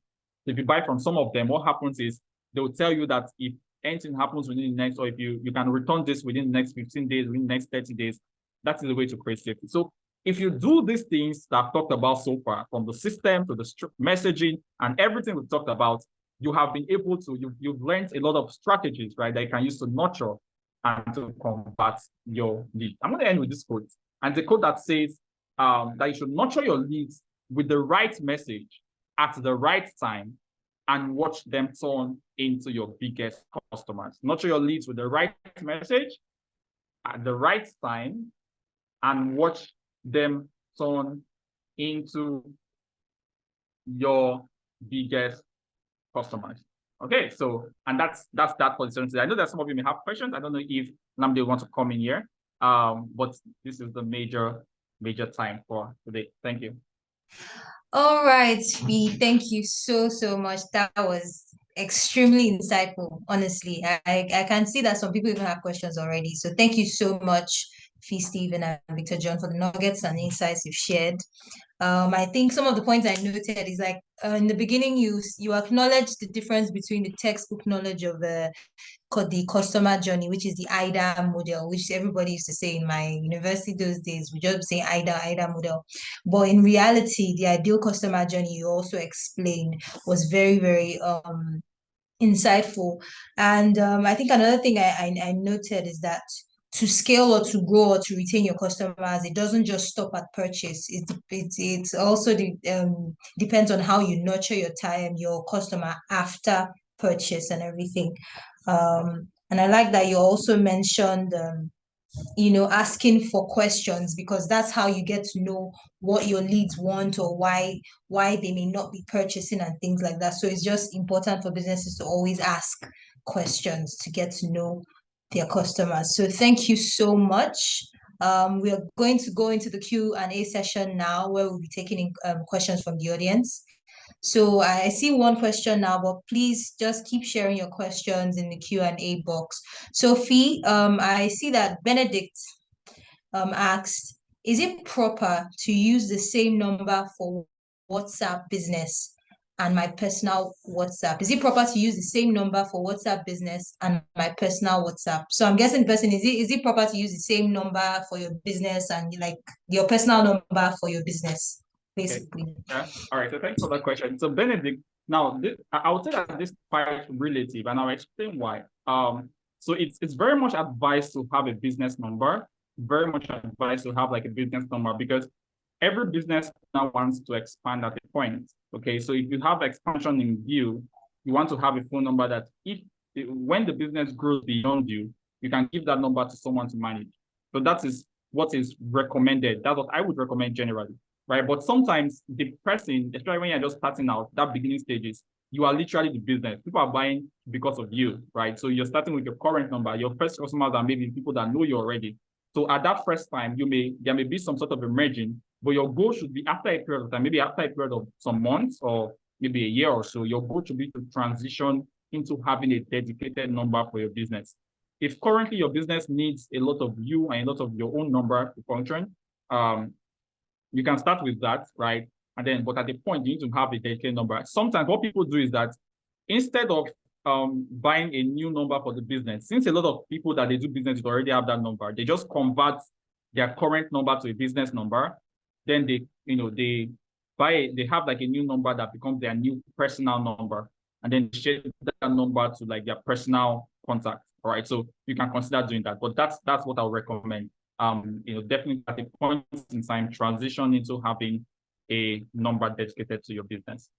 S2: If you buy from some of them, what happens is they will tell you that if anything happens within the next, or if you can return this within the next 15 days, within the next 30 days, that is the way to create safety. So if you do these things that I've talked about so far, from the system to the messaging and everything we've talked about, you have been able to, you've learned a lot of strategies, right, that you can use to nurture and to convert your lead. I'm going to end with this quote. And the quote that says that you should nurture your leads with the right message at the right time and watch them turn into your biggest customers. Nurture your leads with the right message at the right time and watch them turn into your biggest customers. Okay, so, and that's that for the today. I know that some of you may have questions. I don't know if Namde wants to come in here, but this is the major time for today. Thank you.
S1: All right, Fee, thank you so much. That was extremely insightful, honestly. I can see that some people even have questions already. So thank you so much, Fee, Stephen, and Victor John, for the nuggets and insights you've shared. I think some of the points I noted is like in the beginning, you acknowledge the difference between the textbook knowledge of the customer journey, which is the IDA model, which everybody used to say in my university those days. We just say IDA model. But in reality, the ideal customer journey you also explained was very, very insightful. And I think another thing I noted is that to scale or to grow or to retain your customers, it doesn't just stop at purchase. It's also depends on how you nurture your customer after purchase and everything. And I like that you also mentioned asking for questions, because that's how you get to know what your leads want or why they may not be purchasing and things like that. So it's just important for businesses to always ask questions to get to know their customers. So thank you so much. We are going to go into the Q&A session now, where we'll be taking questions from the audience. So I see one question now, but please just keep sharing your questions in the Q&A box. Sophie, I see that Benedict asked, is it proper to use the same number for WhatsApp business and my personal WhatsApp? Is it proper to use the same number for WhatsApp business and my personal WhatsApp? So I'm guessing the person, is it proper to use the same number for your business and like your personal number for your business, basically?
S2: Okay. Yeah. All right. So thanks for that question. So Benedict, now I would say that this is quite relative, and I'll explain why. So it's very much advised to have a business number, very much advised to have like a business number, because every business now wants to expand at a point. Okay. So if you have expansion in view, you want to have a phone number that when the business grows beyond you, you can give that number to someone to manage. So that is what is recommended. That's what I would recommend generally. Right. But sometimes the person, especially when you're just starting out, that beginning stages, you are literally the business. People are buying because of you, right? So you're starting with your current number. Your first customers are maybe people that know you already. So at that first time, there may be some sort of emerging, but your goal should be after a period of time, maybe after a period of some months or maybe a year or so, your goal should be to transition into having a dedicated number for your business. If currently your business needs a lot of you and a lot of your own number to function, you can start with that, right? And then, but at the point, you need to have a dedicated number. Sometimes what people do is that instead of buying a new number for the business, since a lot of people that they do business with already have that number, they just convert their current number to a business number. Then they have like a new number that becomes their new personal number, and then share that number to like their personal contact. All right, so you can consider doing that, but that's what I would recommend. Definitely at a point in time, transition into having a number dedicated to your business.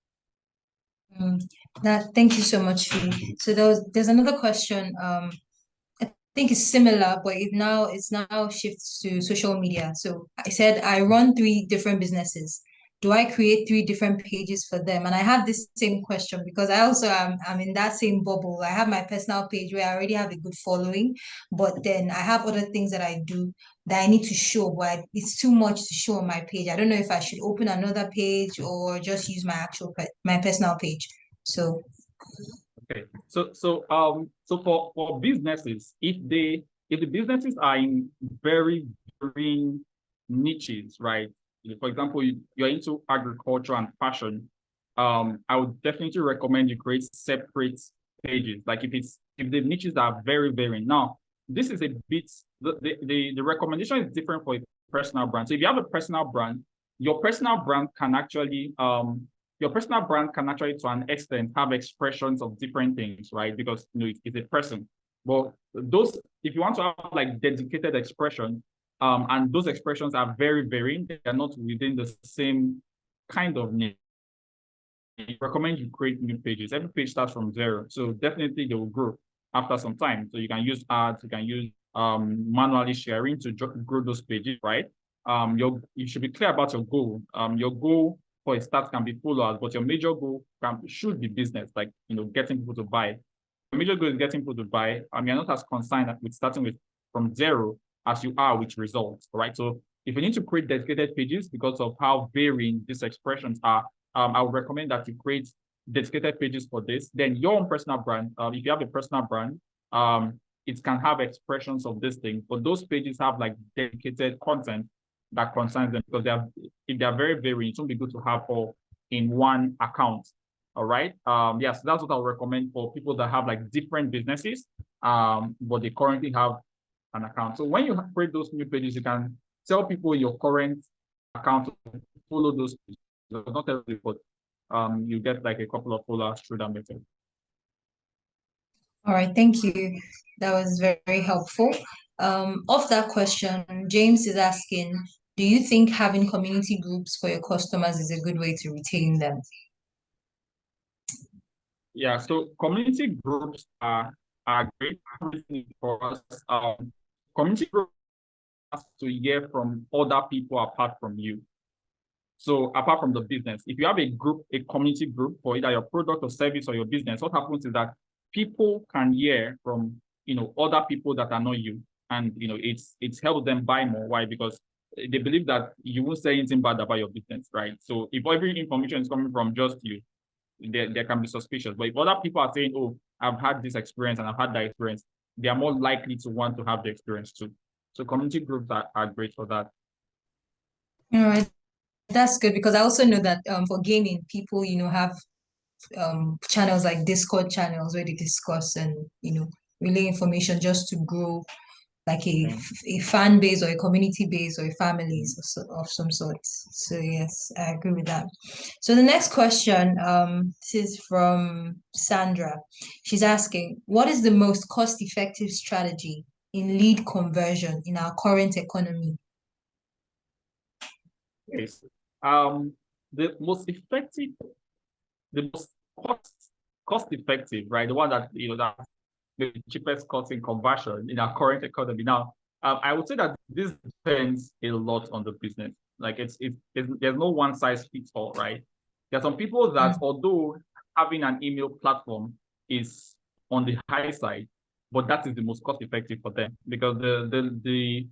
S1: Thank you so much, Fee. So there's another question. I think it's similar, but it's now shifts to social media. So I said I run 3 different businesses. Do I create 3 different pages for them? And I have this same question because I also I'm in that same bubble. I have my personal page where I already have a good following, but then I have other things that I do that I need to show, but it's too much to show on my page. I don't know if I should open another page or just use my personal page. So
S2: Okay. So for businesses, if the businesses are in very varying niches, right? For example, you're into agriculture and fashion, I would definitely recommend you create separate pages. Like if the niches are very varying. Now, this is a bit the recommendation is different for a personal brand. So if you have a personal brand, your personal brand can actually to an extent have expressions of different things, right? Because it's a person. But if you want to have like dedicated expression, and those expressions are very varying, they're not within the same kind of niche. I recommend you create new pages. Every page starts from 0. So definitely they will grow after some time. So you can use ads, you can use manually sharing to grow those pages, right? You should be clear about your goal. Your goal for a start can be followers, but your major goal should be business, like getting people to buy. Your major goal is getting people to buy. You're not as concerned with starting from 0 as you are with results, right? So if you need to create dedicated pages because of how varying these expressions are, I would recommend that you create dedicated pages for this. Then your own personal brand, if you have a personal brand, it can have expressions of this thing, but those pages have like dedicated content that concerns them, because if they are very varied, it won't be good to have all in one account. All right. Yes, that's what I'll recommend for people that have like different businesses, but they currently have an account. So when you create those new pages, you can tell people your current account to follow those pages. Not everybody, but you get like a couple of followers through that method.
S1: All right, thank you. That was very, very helpful. Of that question, James is asking, do you think having community groups for your customers is a good way to retain them?
S2: Yeah, so community groups are great for us. Community groups has to hear from other people apart from you. So apart from the business, if you have a group, a community group for either your product or service or your business, what happens is that people can hear from other people that are not you, and it's helped them buy more. Why? Because they believe that you won't say anything bad about your business, right? So if every information is coming from just you, there can be suspicious. But if other people are saying, "Oh, I've had this experience and I've had that experience," they are more likely to want to have the experience too. So community groups are great for that.
S1: All right, that's good because I also know that for gaming, people, have channels like Discord channels where they discuss and, relay information just to grow like a fan base or a community base or a families of some sort. So yes, I agree with that. So the next question, this is from Sandra. She's asking, what is the most cost-effective strategy in lead conversion in our current economy?
S2: Yes. The most effective, the most cost effective, right? The one that that the cheapest cost in conversion in our current economy. Now, I would say that this depends a lot on the business. Like there's no one size fits all, right? There are some people that although having an email platform is on the high side, but that is the most cost effective for them, because the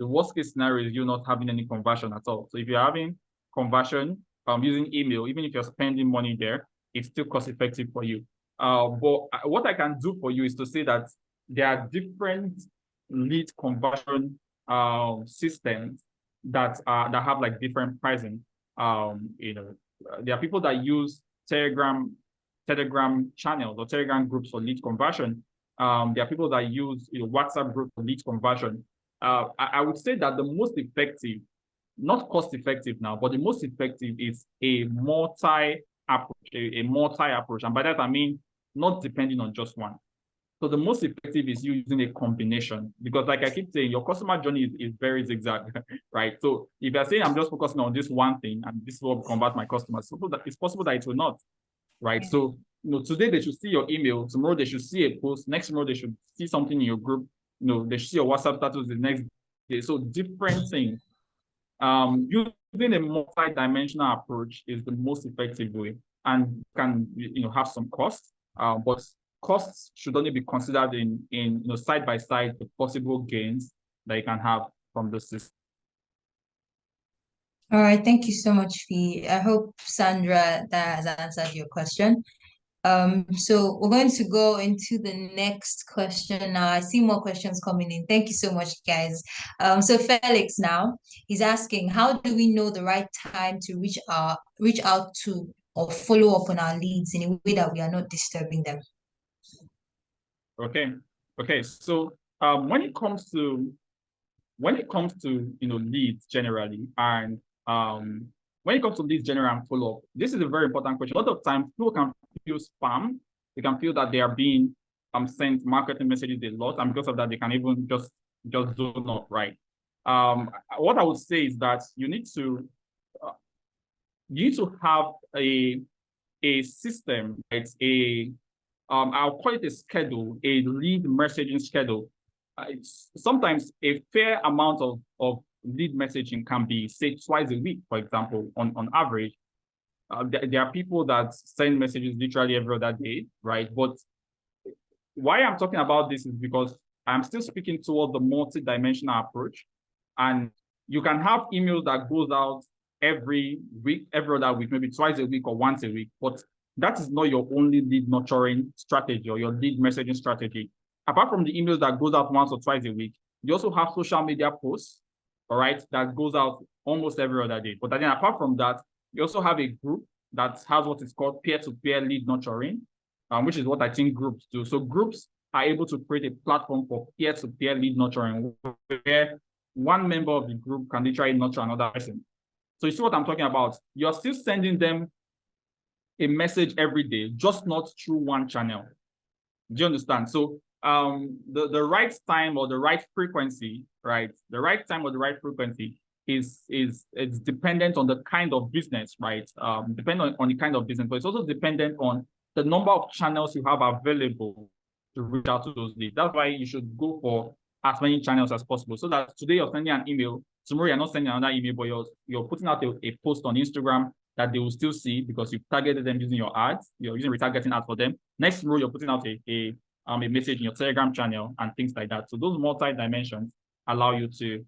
S2: worst case scenario is you not having any conversion at all. So if you're having conversion using email, even if you're spending money there, it's still cost effective for you. But what I can do for you is to say that there are different lead conversion systems that have like different pricing. There are people that use Telegram channels or Telegram groups for lead conversion. There are people that use WhatsApp group for lead conversion. I would say that the most effective, not cost effective now, but the most effective is a multi approach. And by that, I mean, not depending on just one. So the most effective is using a combination, because like I keep saying, your customer journey is very zigzag, right? So if you're saying I'm just focusing on this one thing and this will convert my customers, it's possible that it will not, right? So today they should see your email, tomorrow they should see a post, next tomorrow they should see something in your group, they should see your WhatsApp status the next day. So different things. Using a multi-dimensional approach is the most effective way, and can have some costs, but costs should only be considered in side by side the possible gains that you can have from the system.
S1: All right, thank you so much, Fee. I hope, Sandra, that has answered your question. So we're going to go into the next question now. I see more questions coming in. Thank you so much, guys. So Felix now, he's asking, how do we know the right time to reach out to or follow up on our leads in a way that we are not disturbing them?
S2: Okay. So when it comes to leads generally, and when it comes to leads general and follow-up, this is a very important question. A lot of times people can feel spam. They can feel that they are being sent marketing messages a lot, and because of that, they can even just zone off, right? What I would say is that you need to have a system. It's I'll call it a schedule, a lead messaging schedule. Sometimes a fair amount of lead messaging can be, say, twice a week, for example, on average. There are people that send messages literally every other day, right? But why I'm talking about this is because I'm still speaking towards the multi-dimensional approach. And you can have emails that goes out every week, every other week, maybe twice a week or once a week, but that is not your only lead nurturing strategy or your lead messaging strategy. Apart from the emails that goes out once or twice a week, you also have social media posts, all right, that goes out almost every other day. But then apart from that, you also have a group that has what is called peer-to-peer lead nurturing, which is what I think groups do. So groups are able to create a platform for peer-to-peer lead nurturing where one member of the group can literally nurture another person. So you see what I'm talking about? You're still sending them a message every day, just not through one channel. Do you understand? So the right time or the right frequency, right? The right time or the right frequency is it's dependent on the kind of business, right? Depending on the kind of business, but it's also dependent on the number of channels you have available to reach out to those leads. That's why you should go for as many channels as possible. So that today you're sending an email, tomorrow you're not sending another email, but you're putting out a post on Instagram that they will still see because you've targeted them using your ads. You're using retargeting ads for them. Next row, you're putting out a message in your Telegram channel and things like that. So those multi-dimensions allow you to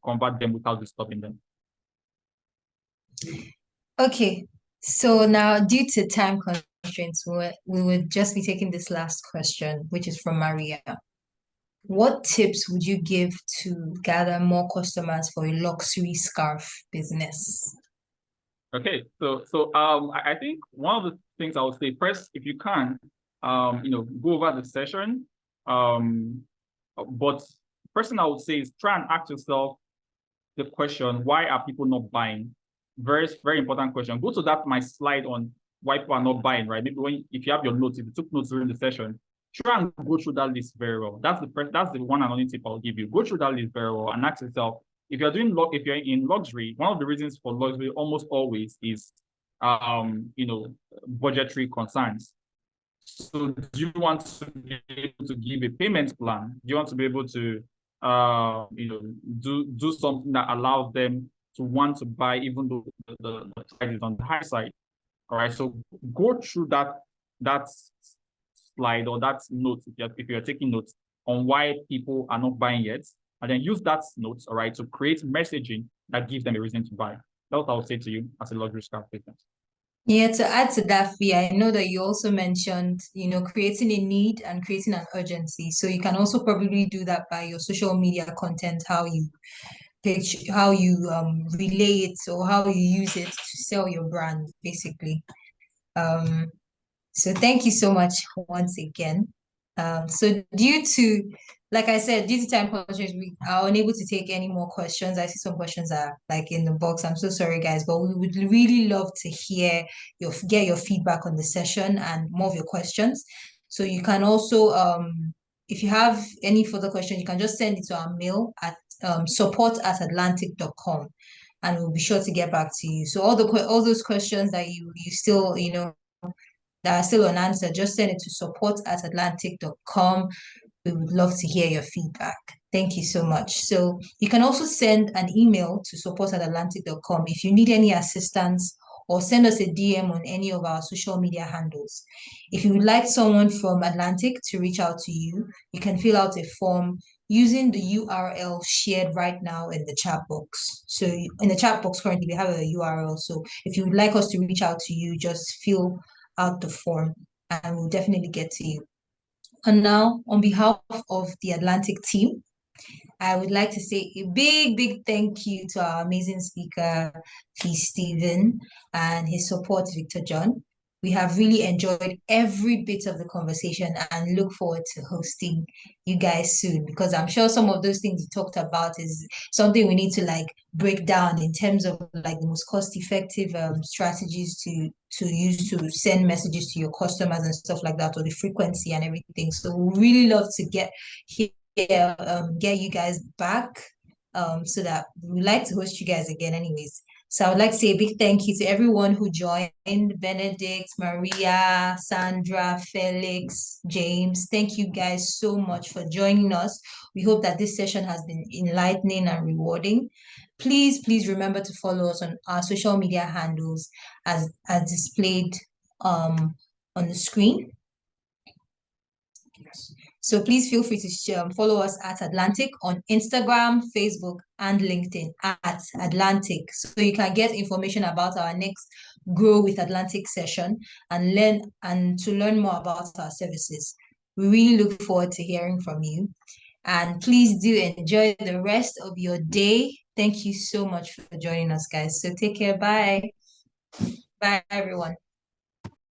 S2: convert them without disturbing them.
S1: Okay, so now due to time constraints, we would just be taking this last question, which is from Maria. What tips would you give to gather more customers for a luxury scarf business?
S2: Okay, so I think one of the things I would say first, if you can, go over the session. But first thing I would say is try and ask yourself the question, why are people not buying? Very, very important question. Go to my slide on why people are not buying, right? Maybe if you have your notes, if you took notes during the session, try and go through that list very well. That's the one and only tip I'll give you. Go through that list very well and ask yourself, if you're in luxury, one of the reasons for luxury almost always is budgetary concerns. So do you want to be able to give a payment plan? Do you want to be able to do something that allows them to want to buy even though the price is on the high side? All right, so go through that slide or that note if you're taking notes on why people are not buying yet, and then use that note, all right, to create messaging that gives them a reason to buy. That's what I would say to you as a luxury scarf business.
S1: Yeah, to add to that, Fee, I know that you also mentioned, creating a need and creating an urgency. So you can also probably do that by your social media content, how you pitch, how you relay it, or how you use it to sell your brand, basically. So thank you so much once again. So like I said, due to time constraints, we are unable to take any more questions. I see some questions are like in the box. I'm so sorry, guys, but we would really love to get your feedback on the session and more of your questions. So you can also, if you have any further questions, you can just send it to our mail at support@adlantique.com, and we'll be sure to get back to you. So all those questions that you still, that are still unanswered, just send it to support@adlantique.com. We would love to hear your feedback. Thank you so much. So you can also send an email to support@adlantique.com if you need any assistance, or send us a DM on any of our social media handles. If you would like someone from Adlantique to reach out to you, you can fill out a form using the URL shared right now in the chat box. So in the chat box currently, we have a URL. So if you would like us to reach out to you, just fill out the form and we'll definitely get to you. And now, on behalf of the Adlantique team, I would like to say a big thank you to our amazing speaker, P. Stephen, and his support, Victor John. We have really enjoyed every bit of the conversation and look forward to hosting you guys soon, because I'm sure some of those things you talked about is something we need to break down in terms of the most cost-effective strategies to use to send messages to your customers and stuff like that, or the frequency and everything. So we really love to get you guys back, so that we'd like to host you guys again anyways. So I would like to say a big thank you to everyone who joined: Benedict, Maria, Sandra, Felix, James. Thank you guys so much for joining us. We hope that this session has been enlightening and rewarding. Please remember to follow us on our social media handles as displayed on the screen. So please feel free to follow us at Adlantique on Instagram, Facebook, and LinkedIn at Adlantique, so you can get information about our next Grow with Adlantique session and learn more about our services. We really look forward to hearing from you. And please do enjoy the rest of your day. Thank you so much for joining us, guys. So take care. Bye. Bye, everyone.